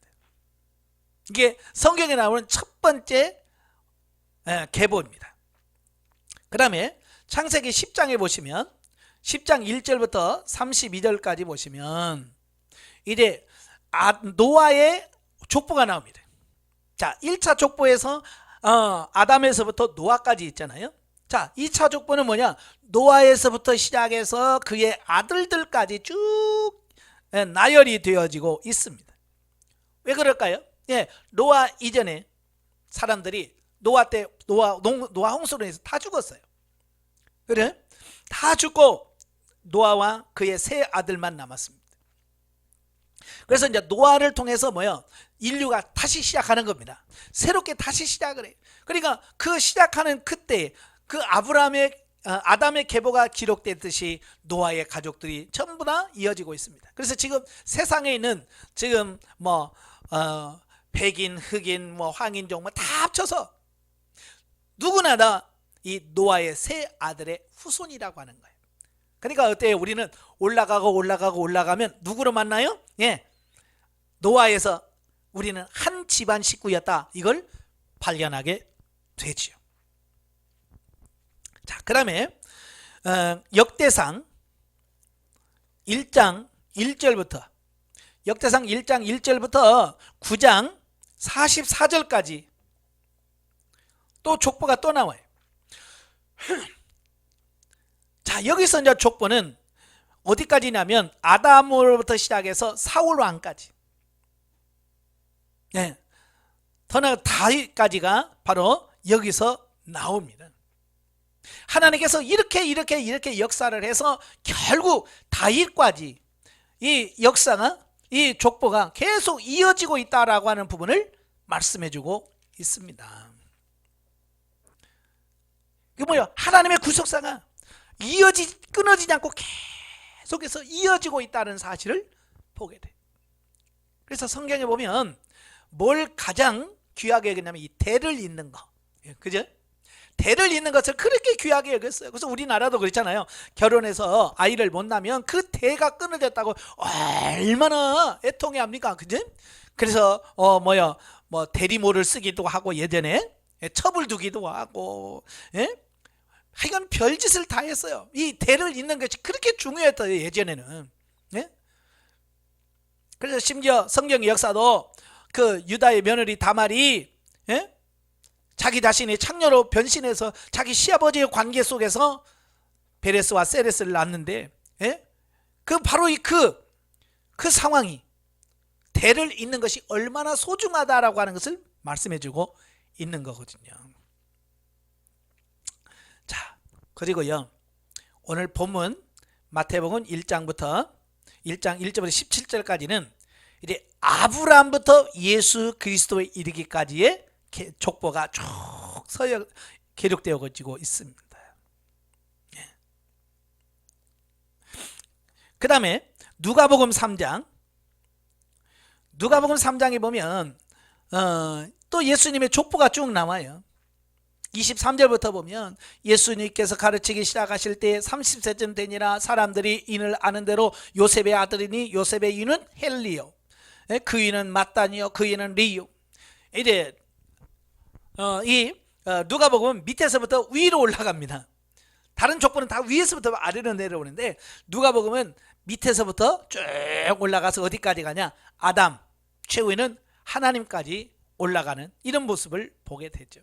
이게 성경에 나오는 첫 번째 계보입니다. 그 다음에 창세기 10장에 보시면 10장 1절부터 32절까지 보시면 이제 노아의 족보가 나옵니다. 자, 1차 족보에서 아담에서부터 노아까지 있잖아요. 자, 2차 족보는 뭐냐? 노아에서부터 시작해서 그의 아들들까지 쭉 나열이 되어지고 있습니다. 왜 그럴까요? 예, 노아 이전에 사람들이 노아 홍수로 인해서 다 죽었어요. 그래? 다 죽고 노아와 그의 세 아들만 남았습니다. 그래서 이제 노아를 통해서 인류가 다시 시작하는 겁니다. 새롭게 다시 시작을 해요. 그러니까 그 시작하는 그때 그 아담의 계보가 기록됐듯이 노아의 가족들이 전부 다 이어지고 있습니다. 그래서 지금 세상에 있는 지금 백인, 흑인, 황인종 다 합쳐서 누구나 다 이 노아의 세 아들의 후손이라고 하는 거예요. 그러니까 어때요? 우리는 올라가면 누구로 만나요? 예, 노아에서 우리는 한 집안 식구였다. 이걸 발견하게 되지요. 자, 그 다음에 역대상 1장 1절부터 9장 44절까지 또 족보가 또 나와요. 자, 여기서 이제 족보는 어디까지냐면 아담으로부터 시작해서 사울 왕까지, 더 나아가 다윗까지가 바로 여기서 나옵니다. 하나님께서 이렇게 역사를 해서 결국 다윗까지 이 역사가, 이 족보가 계속 이어지고 있다라고 하는 부분을 말씀해주고 있습니다. 이게 뭐예요? 하나님의 구속사가 끊어지지 않고 계속해서 이어지고 있다는 사실을 보게 돼. 그래서 성경에 보면 뭘 가장 귀하게 여겼냐면 이 대를 잇는 거, 그죠? 대를 잇는 것을 그렇게 귀하게 여겼어요. 그래서 우리나라도 그렇잖아요. 결혼해서 아이를 못 낳으면 그 대가 끊어졌다고 얼마나 애통해합니까, 그죠? 그래서 대리모를 쓰기도 하고, 예전에 첩을 두기도 하고, 하여간 별짓을 다 했어요. 이 대를 잇는 것이 그렇게 중요했어요, 예전에는. 그래서 심지어 성경의 역사도 그 유다의 며느리 다말이 자기 자신이 창녀로 변신해서 자기 시아버지의 관계 속에서 베레스와 세레스를 낳았는데, 바로 그 상황이 대를 잇는 것이 얼마나 소중하다라고 하는 것을 말씀해주고 있는 거거든요. 자, 그리고요, 오늘 본문 마태복음 1장 1절부터 17절까지는 이제 아브라함부터 예수 그리스도에 이르기까지의 족보가 쭉 기록되어지고 있습니다. 그 다음에 누가복음 3장에 보면 또 예수님의 족보가 쭉 나와요. 23절부터 보면 예수님께서 가르치기 시작하실 때 30세쯤 되니라 사람들이 이를 아는 대로 요셉의 아들이니 요셉의 이는 헬리요, 그 이는 마따니요, 그 이는 리요. 이제 누가복음은 밑에서부터 위로 올라갑니다. 다른 족보는 다 위에서부터 아래로 내려오는데 누가복음은 밑에서부터 쭉 올라가서 어디까지 가냐? 아담, 최후에는 하나님까지 올라가는 이런 모습을 보게 되죠.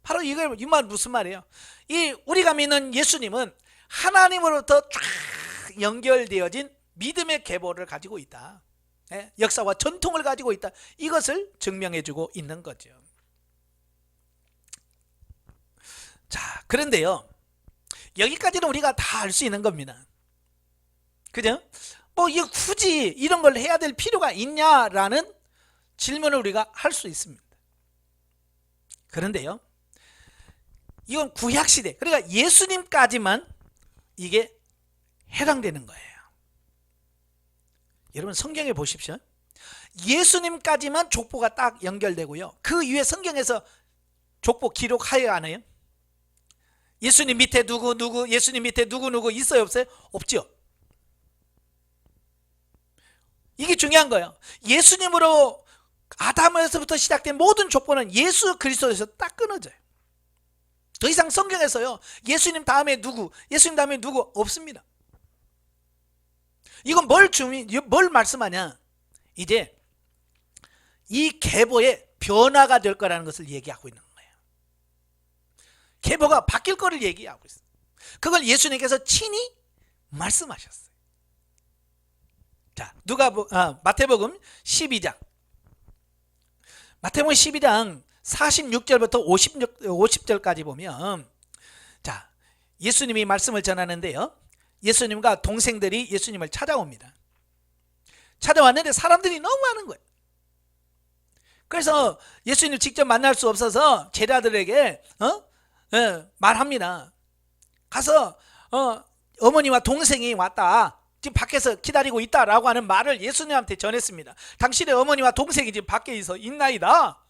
바로 이 말 무슨 말이에요? 이 우리가 믿는 예수님은 하나님으로부터 쫙 연결되어진 믿음의 계보를 가지고 있다. 역사와 전통을 가지고 있다. 이것을 증명해주고 있는 거죠. 자, 그런데요, 여기까지는 우리가 다 알 수 있는 겁니다. 그죠? 뭐 이거 굳이 이런 걸 해야 될 필요가 있냐라는 질문을 우리가 할 수 있습니다. 그런데요, 이건 구약시대, 그러니까 예수님까지만 이게 해당되는 거예요. 여러분 성경에 보십시오. 예수님까지만 족보가 딱 연결되고요, 그 이후에 성경에서 족보 기록하여 안 해요? 예수님 밑에 누구 예수님 밑에 누구 있어요 없어요? 없죠. 이게 중요한 거예요. 예수님으로 아담에서부터 시작된 모든 족보는 예수 그리스도에서 딱 끊어져요. 더 이상 성경에서요, 예수님 다음에 누구 없습니다. 이건 뭘 말씀하냐? 이제 이 계보의 변화가 될 거라는 것을 얘기하고 있는 거예요. 계보가 바뀔 거를 얘기하고 있어요. 그걸 예수님께서 친히 말씀하셨어요. 자, 마태복음 12장. 마태복음 12장 46절부터 50절까지 보면, 자, 예수님이 말씀을 전하는데요, 예수님과 동생들이 예수님을 찾아옵니다. 찾아왔는데 사람들이 너무 많은 거예요. 그래서 예수님 직접 만날 수 없어서 제자들에게 말합니다. 가서 어머니와 동생이 왔다, 지금 밖에서 기다리고 있다라고 하는 말을 예수님한테 전했습니다. 당신의 어머니와 동생이 지금 밖에 있나이다.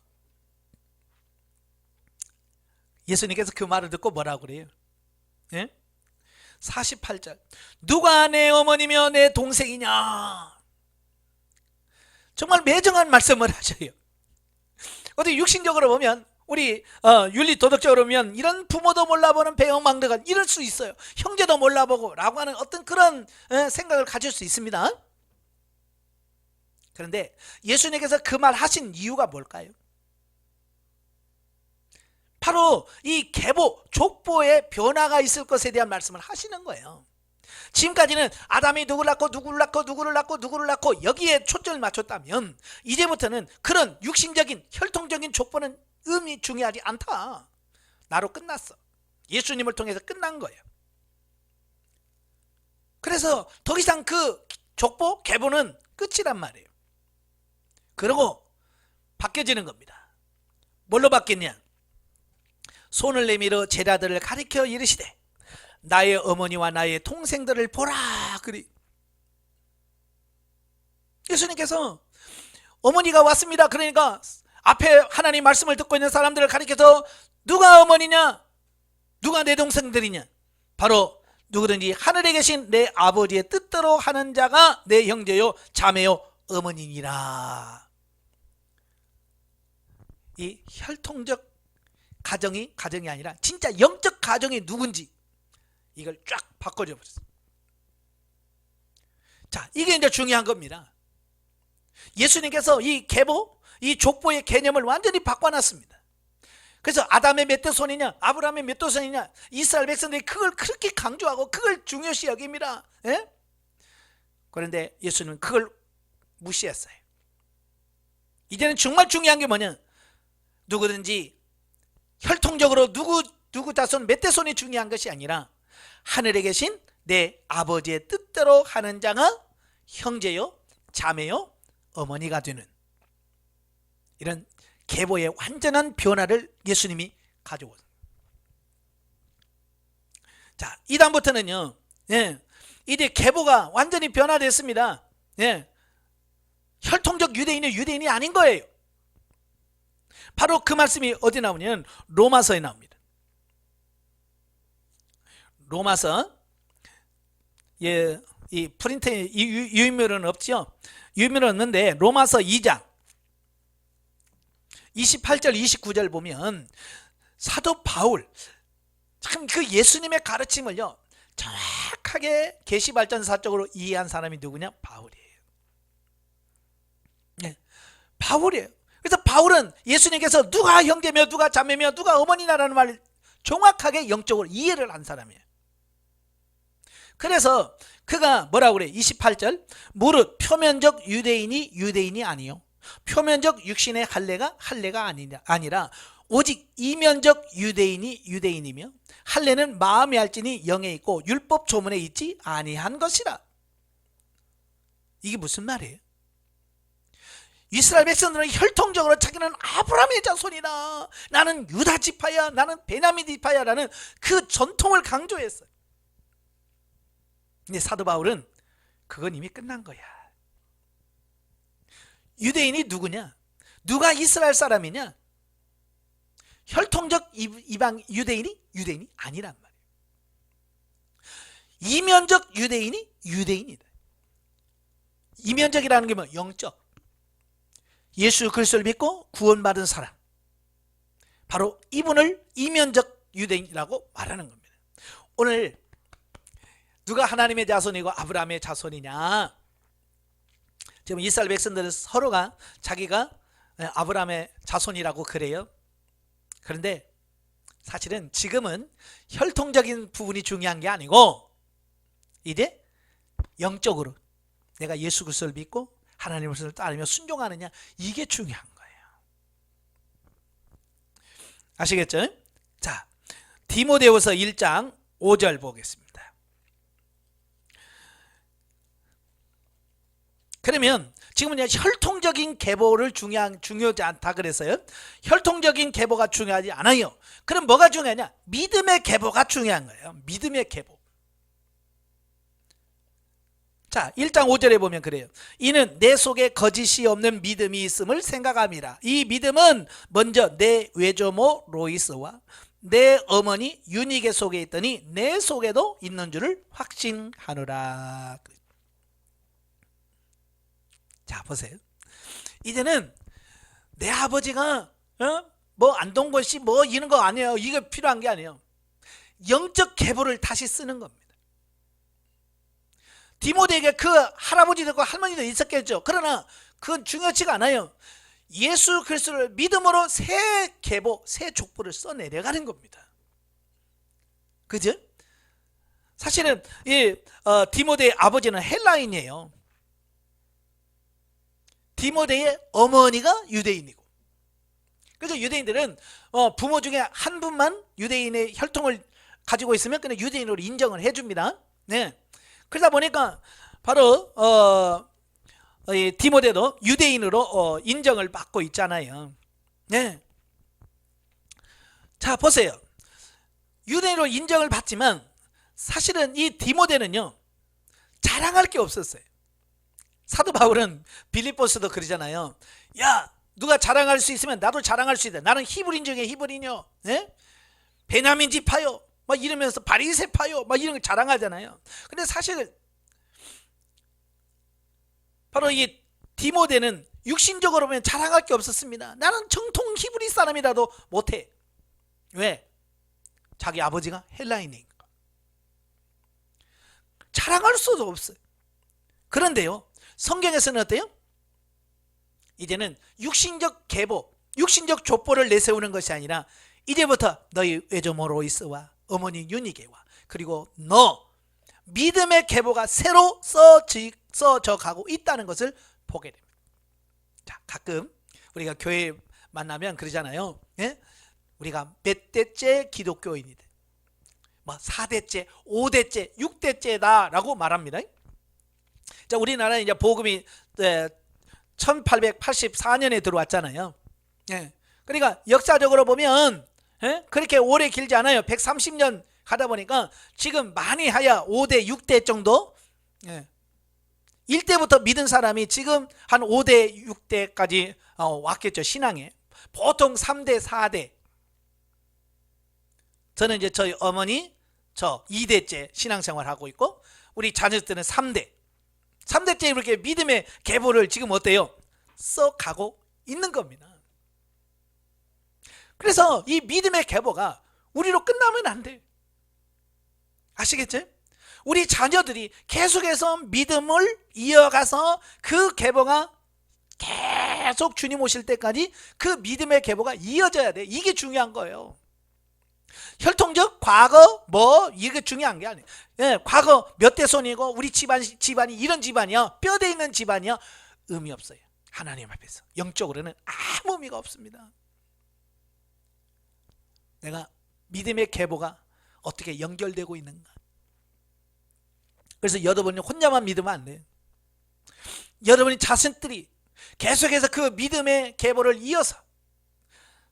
예수님께서 그 말을 듣고 뭐라고 그래요? 48절, 누가 내 어머니며 내 동생이냐? 정말 매정한 말씀을 하셔요. 어디 육신적으로 보면, 우리 윤리 도덕적으로 보면 이런 부모도 몰라보는 배은망덕한, 이럴 수 있어요. 형제도 몰라보고 라고 하는 어떤 그런 생각을 가질 수 있습니다. 그런데 예수님께서 그 말 하신 이유가 뭘까요? 바로 이 계보, 족보의 변화가 있을 것에 대한 말씀을 하시는 거예요. 지금까지는 아담이 누구를 낳고 여기에 초점을 맞췄다면, 이제부터는 그런 육신적인 혈통적인 족보는 의미 중요하지 않다. 나로 끝났어. 예수님을 통해서 끝난 거예요. 그래서 더 이상 그 족보, 계보는 끝이란 말이에요. 그러고 바뀌어지는 겁니다. 뭘로 바뀌었냐? 손을 내밀어 제자들을 가리켜 이르시되 나의 어머니와 나의 동생들을 보라 그리. 예수님께서 어머니가 왔습니다. 그러니까 앞에 하나님 말씀을 듣고 있는 사람들을 가리켜서 누가 어머니냐, 누가 내 동생들이냐, 바로 누구든지 하늘에 계신 내 아버지의 뜻대로 하는 자가 내 형제요 자매요 어머니니라. 이 혈통적 가정이 아니라 진짜 영적 가정이 누군지 이걸 쫙 바꿔줘 버렸어요. 자, 이게 이제 중요한 겁니다. 예수님께서 이 계보, 이 족보의 개념을 완전히 바꿔놨습니다. 그래서 아담의 몇 대 손이냐, 아브라함의 몇 대 손이냐, 이스라엘 백성들이 그걸 그렇게 강조하고 그걸 중요시 여깁니다. 그런데 예수님은 그걸 무시했어요. 이제는 정말 중요한 게 뭐냐, 누구든지 혈통적으로 누구 자손 몇 대 손이 중요한 것이 아니라 하늘에 계신 내 아버지의 뜻대로 하는 자가 형제요 자매요 어머니가 되는, 이런 계보의 완전한 변화를 예수님이 가져오셨습니다. 자, 이 다음부터는요, 이제 계보가 완전히 변화됐습니다. 혈통적 유대인이 아닌 거예요. 바로 그 말씀이 어디 나오냐면 로마서에 나옵니다. 로마서, 이 프린트에 유인물은 없죠. 유인물은 없는데 로마서 2장 28절 29절 보면 사도 바울 참 그 예수님의 가르침을요 정확하게 계시발전사적으로 이해한 사람이 누구냐? 바울이에요. 네, 바울이에요. 그래서 바울은 예수님께서 누가 형제며 누가 자매며 누가 어머니나라는 말을 정확하게 영적으로 이해를 한 사람이에요. 그래서 그가 뭐라고 그래? 28절, 무릇 표면적 유대인이 유대인이 아니요 표면적 육신의 할례가 아니라 오직 이면적 유대인이 유대인이며 할례는 마음에 할지니 영에 있고 율법 조문에 있지 아니한 것이라. 이게 무슨 말이에요? 이스라엘 백성들은 혈통적으로 자기는 아브라함의 자손이다, 나는 유다 지파야, 나는 베냐민 지파야 라는 그 전통을 강조했어요. 근데 사도 바울은 그건 이미 끝난 거야. 유대인이 누구냐? 누가 이스라엘 사람이냐? 혈통적 이방 유대인이 아니란 말이에요. 이면적 유대인이 유대인이다. 이면적이라는 게 뭐? 영적. 예수 그리스도를 믿고 구원받은 사람, 바로 이분을 이면적 유대인이라고 말하는 겁니다. 오늘 누가 하나님의 자손이고 아브라함의 자손이냐? 지금 이스라엘 백성들은 서로가 자기가 아브라함의 자손이라고 그래요. 그런데 사실은 지금은 혈통적인 부분이 중요한 게 아니고 이제 영적으로 내가 예수 그리스도를 믿고 하나님을 따르며 순종하느냐, 이게 중요한 거예요. 아시겠죠? 자, 디모데후서 1장 5절 보겠습니다. 그러면 지금은 혈통적인 계보를 중요하지 않다 그랬어요. 혈통적인 계보가 중요하지 않아요. 그럼 뭐가 중요하냐? 믿음의 계보가 중요한 거예요. 믿음의 계보. 자, 1장 5절에 보면 그래요. 이는 내 속에 거짓이 없는 믿음이 있음을 생각함이라. 이 믿음은 먼저 내 외조모 로이스와 내 어머니 유니게 속에 있더니 내 속에도 있는 줄을 확신하노라. 자, 보세요. 이제는 내 아버지가 뭐 안동건 씨 뭐 이런 거 아니에요. 이게 필요한 게 아니에요. 영적 계보를 다시 쓰는 겁니다. 디모데에게 그 할아버지들과 할머니도 있었겠죠. 그러나 그건 중요치가 않아요. 예수 그리스도를 믿음으로 새 계보, 새 족보를 써내려가는 겁니다. 그죠? 사실은 이 디모데의 아버지는 헬라인이에요. 디모데의 어머니가 유대인이고, 그래서 유대인들은 부모 중에 한 분만 유대인의 혈통을 가지고 있으면 그냥 유대인으로 인정을 해줍니다. 네. 그러다 보니까 바로 이 디모데도 유대인으로 인정을 받고 있잖아요. 네. 자, 보세요. 유대인으로 인정을 받지만 사실은 이 디모데는요, 자랑할 게 없었어요. 사도 바울은 빌립보서도 그러잖아요. 야, 누가 자랑할 수 있으면 나도 자랑할 수 있다. 나는 히브리인 중에 히브리뇨, 네? 베냐민 지파요, 막 이러면서 바리새파요, 막 이런 걸 자랑하잖아요. 근데 사실 바로 이 디모데는 육신적으로 보면 자랑할 게 없었습니다. 나는 정통 히브리 사람이라도 못해. 왜? 자기 아버지가 헬라인이니까 자랑할 수도 없어요. 그런데요, 성경에서는 어때요? 이제는 육신적 계보, 육신적 족보를 내세우는 것이 아니라 이제부터 너희 외조모 로이스와 어머니 유니게와 그리고 너 믿음의 계보가 새로 써져 가고 있다는 것을 보게 됩니다. 자, 가끔 우리가 교회 만나면 그러잖아요. 예? 우리가 몇 대째 기독교인이다, 뭐 4대째, 5대째, 6대째다 라고 말합니다. 자, 우리나라에 이제 복음이 1884년에 들어왔잖아요. 예. 그러니까 역사적으로 보면 그렇게 오래 길지 않아요. 130년 가다 보니까 지금 많이 하야 5대, 6대 정도. 1대부터 믿은 사람이 지금 한 5대, 6대까지 왔겠죠, 신앙에. 보통 3대, 4대. 저는 이제 저희 어머니, 저 2대째 신앙생활 하고 있고, 우리 자녀들은 3대째 이렇게 믿음의 계보를 지금 어때요? 써가고 있는 겁니다. 그래서 이 믿음의 계보가 우리로 끝나면 안 돼요. 아시겠죠? 우리 자녀들이 계속해서 믿음을 이어가서 그 계보가 계속 주님 오실 때까지 그 믿음의 계보가 이어져야 돼. 이게 중요한 거예요. 혈통적 과거 이게 중요한 게 아니에요. 예, 과거 몇 대 손이고 우리 집안이 이런 집안이야, 뼈대 있는 집안이야, 의미 없어요. 하나님 앞에서 영적으로는 아무 의미가 없습니다. 내가 믿음의 계보가 어떻게 연결되고 있는가. 그래서 여러분이 혼자만 믿으면 안 돼요. 여러분이 자신들이 계속해서 그 믿음의 계보를 이어서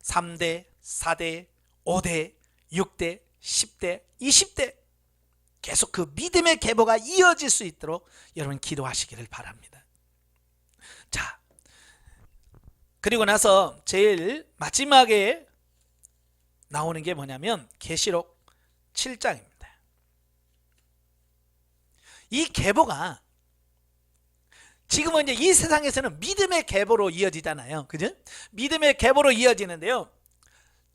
3대, 4대, 5대, 6대, 10대, 20대 계속 그 믿음의 계보가 이어질 수 있도록 여러분 기도하시기를 바랍니다. 자, 그리고 나서 제일 마지막에 나오는 게 뭐냐면 계시록 7장입니다. 이 계보가 지금은 이제 이 세상에서는 믿음의 계보로 이어지잖아요. 그죠? 믿음의 계보로 이어지는데요.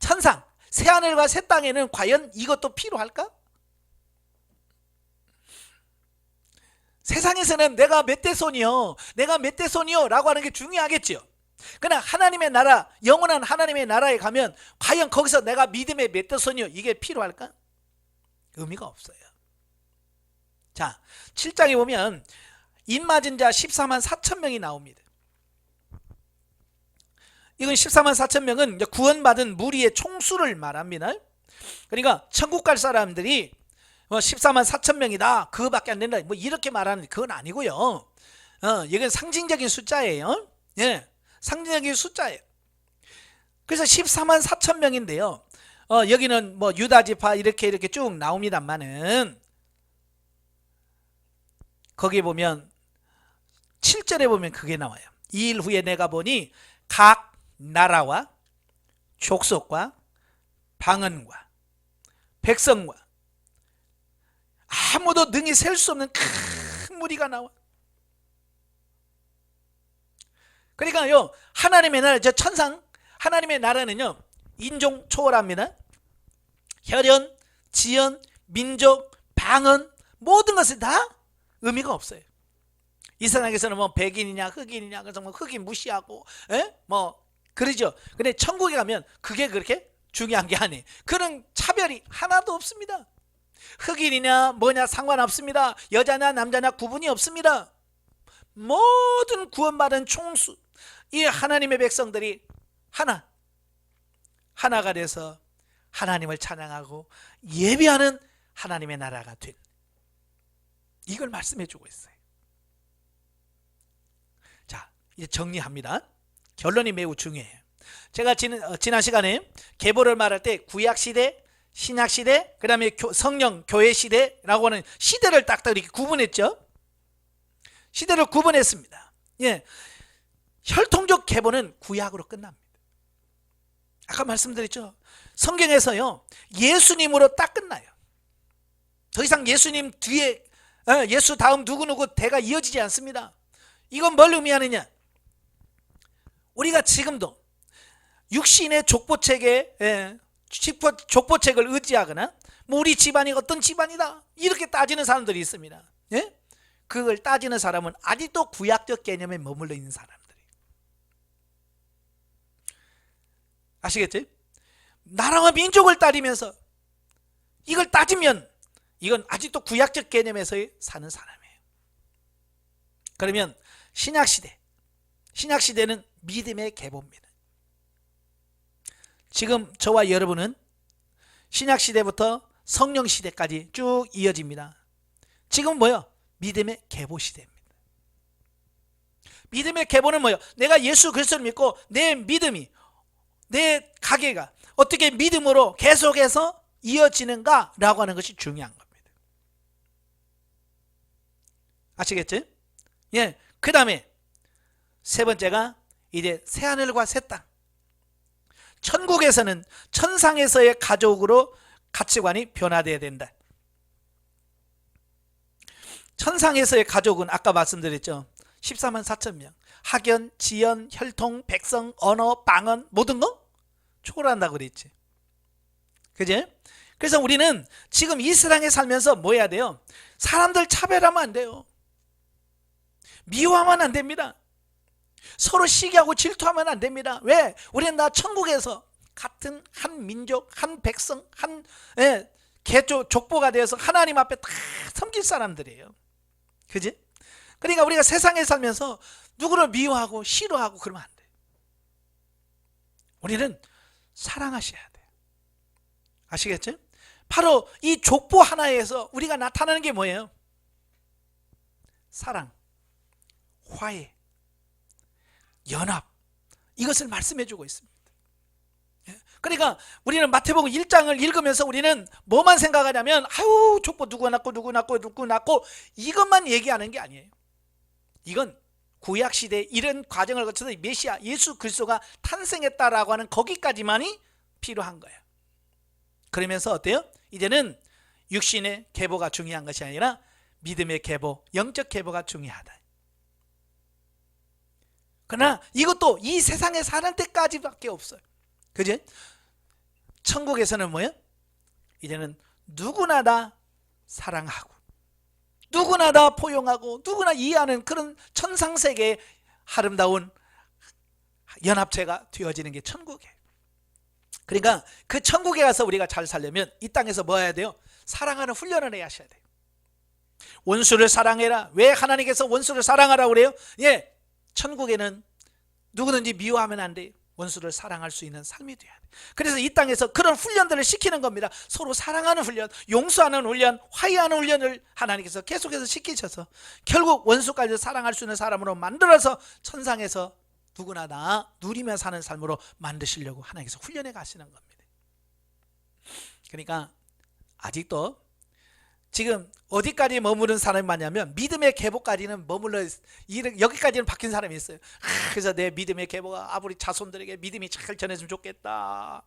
천상, 새하늘과 새 땅에는 과연 이것도 필요할까? 세상에서는 내가 몇 대 손이요, 내가 몇 대 손이요 라고 하는 게 중요하겠죠. 그러나 하나님의 나라, 영원한 하나님의 나라에 가면 과연 거기서 내가 믿음의 몇 대 손이요 이게 필요할까? 의미가 없어요. 자, 7장에 보면 입맞은 자 14만 4천 명이 나옵니다. 이건 14만 4천 명은 구원받은 무리의 총수를 말합니다. 그러니까 천국 갈 사람들이 14만 4천 명이다, 그거밖에 안 된다, 뭐 이렇게 말하는 그건 아니고요. 이건 상징적인 숫자예요. 예, 상징적인 숫자예요. 그래서 14만 4천 명인데요. 여기는 뭐 유다 지파 이렇게 쭉 나옵니다만은 거기 보면 7절에 보면 그게 나와요. 이 일 후에 내가 보니 각 나라와 족속과 방언과 백성과 아무도 능히 셀 수 없는 큰 무리가 나와. 그러니까요, 하나님의 나라, 저 천상 하나님의 나라는요 인종 초월합니다. 혈연, 지연, 민족, 방언 모든 것은 다 의미가 없어요. 이 세상에서는 뭐 백인이냐 흑인이냐 그래서 뭐 흑인 무시하고 뭐 그러죠. 근데 천국에 가면 그게 그렇게 중요한 게 아니에요. 그런 차별이 하나도 없습니다. 흑인이냐 뭐냐 상관없습니다. 여자냐 남자냐 구분이 없습니다. 모든 구원받은 총수, 이 하나님의 백성들이 하나가 돼서 하나님을 찬양하고 예배하는 하나님의 나라가 된, 이걸 말씀해 주고 있어요. 자, 이제 정리합니다. 결론이 매우 중요해요. 제가 지난 시간에 계보를 말할 때 구약시대, 신약시대, 그 다음에 성령 교회시대라고 하는 시대를 딱딱 이렇게 구분했죠. 시대를 구분했습니다. 예, 혈통적 계보는 구약으로 끝납니다. 아까 말씀드렸죠. 성경에서요 예수님으로 딱 끝나요. 더 이상 예수님 뒤에 예수 다음 누구누구 대가 이어지지 않습니다. 이건 뭘 의미하느냐, 우리가 지금도 육신의 족보책에 족보책을 의지하거나 뭐 우리 집안이 어떤 집안이다 이렇게 따지는 사람들이 있습니다. 예? 그걸 따지는 사람은 아직도 구약적 개념에 머물러 있는 사람들이에요. 아시겠죠? 나라와 민족을 따지면서 이걸 따지면 이건 아직도 구약적 개념에서 사는 사람이에요. 그러면 신약시대는 믿음의 계보입니다. 지금 저와 여러분은 신약시대부터 성령시대까지 쭉 이어집니다. 지금 뭐요? 믿음의 계보시대입니다. 믿음의 계보는 뭐요? 내가 예수 그리스도를 믿고 내 믿음이, 내 가게가 어떻게 믿음으로 계속해서 이어지는가 라고 하는 것이 중요한 겁니다. 아시겠죠? 예, 그 다음에 세 번째가 이제 새하늘과 새 땅. 천국에서는 천상에서의 가족으로 가치관이 변화되어야 된다. 천상에서의 가족은 아까 말씀드렸죠. 14만 4천 명. 학연, 지연, 혈통, 백성, 언어, 방언 모든 거 초월한다고 그랬지. 그제? 그래서 우리는 지금 이 세상에 살면서 뭐 해야 돼요? 사람들 차별하면 안 돼요. 미워하면 안 됩니다. 서로 시기하고 질투하면 안 됩니다. 왜? 우리는 다 천국에서 같은 한 민족, 한 백성, 한 족보가 되어서 하나님 앞에 다 섬길 사람들이에요. 그지? 그러니까 우리가 세상에 살면서 누구를 미워하고 싫어하고 그러면 안 돼요. 우리는 사랑하셔야 돼요. 아시겠죠? 바로 이 족보 하나에서 우리가 나타나는 게 뭐예요? 사랑, 화해, 연합, 이것을 말씀해 주고 있습니다. 그러니까 우리는 마태복음 1장을 읽으면서 우리는 뭐만 생각하냐면 아유 족보 누구 낳고 누구 낳고 누구 낳고 이것만 얘기하는 게 아니에요. 이건 구약시대 이런 과정을 거쳐서 메시아 예수 그리스도가 탄생했다라고 하는 거기까지만이 필요한 거예요. 그러면서 어때요? 이제는 육신의 계보가 중요한 것이 아니라 믿음의 계보, 영적 계보가 중요하다. 그러나 이것도 이 세상에 사는 때까지밖에 없어요. 그지? 천국에서는 뭐예요? 이제는 누구나 다 사랑하고 누구나 다 포용하고 누구나 이해하는 그런 천상세계의 아름다운 연합체가 되어지는 게 천국이에요. 그러니까 그 천국에 가서 우리가 잘 살려면 이 땅에서 뭐 해야 돼요? 사랑하는 훈련을 해야 하셔야 돼요. 원수를 사랑해라. 왜 하나님께서 원수를 사랑하라고 그래요? 예, 천국에는 누구든지 미워하면 안 돼요. 원수를 사랑할 수 있는 삶이 돼야 돼요. 그래서 이 땅에서 그런 훈련들을 시키는 겁니다. 서로 사랑하는 훈련, 용서하는 훈련, 화해하는 훈련을 하나님께서 계속해서 시키셔서 결국 원수까지 사랑할 수 있는 사람으로 만들어서 천상에서 누구나 다 누리며 사는 삶으로 만드시려고 하나님께서 훈련해 가시는 겁니다. 그러니까 아직도 지금 어디까지 머무른 사람이 많냐면 믿음의 계보까지는 머물러 여기까지는 바뀐 사람이 있어요. 그래서 내 믿음의 계보가 아무리 자손들에게 믿음이 잘 전해주면 좋겠다.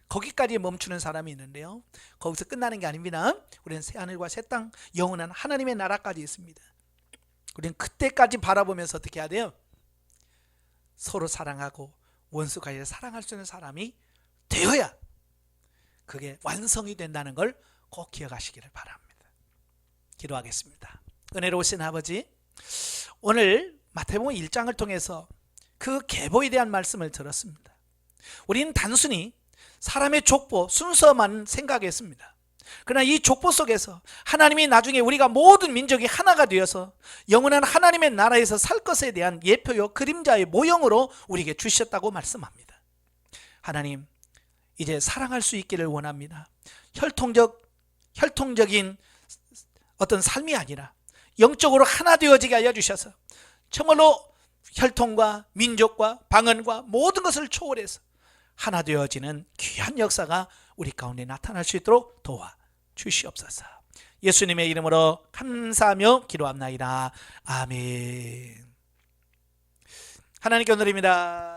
거기까지 멈추는 사람이 있는데요, 거기서 끝나는 게 아닙니다. 우리는 새하늘과 새 땅, 영원한 하나님의 나라까지 있습니다. 우리는 그때까지 바라보면서 어떻게 해야 돼요? 서로 사랑하고 원수까지 사랑할 수 있는 사람이 되어야 그게 완성이 된다는 걸 꼭 기억하시기를 바랍니다. 기도하겠습니다. 은혜로우신 아버지, 오늘 마태복음 1장을 통해서 그 계보에 대한 말씀을 들었습니다. 우리는 단순히 사람의 족보, 순서만 생각했습니다. 그러나 이 족보 속에서 하나님이 나중에 우리가 모든 민족이 하나가 되어서 영원한 하나님의 나라에서 살 것에 대한 예표요 그림자의 모형으로 우리에게 주셨다고 말씀합니다. 하나님, 이제 사랑할 수 있기를 원합니다. 혈통적인 어떤 삶이 아니라 영적으로 하나 되어지게 하여 주셔서 정말로 혈통과 민족과 방언과 모든 것을 초월해서 하나 되어지는 귀한 역사가 우리 가운데 나타날 수 있도록 도와 주시옵소서. 예수님의 이름으로 감사하며 기도합나이다. 아멘. 하나님께 오늘입니다.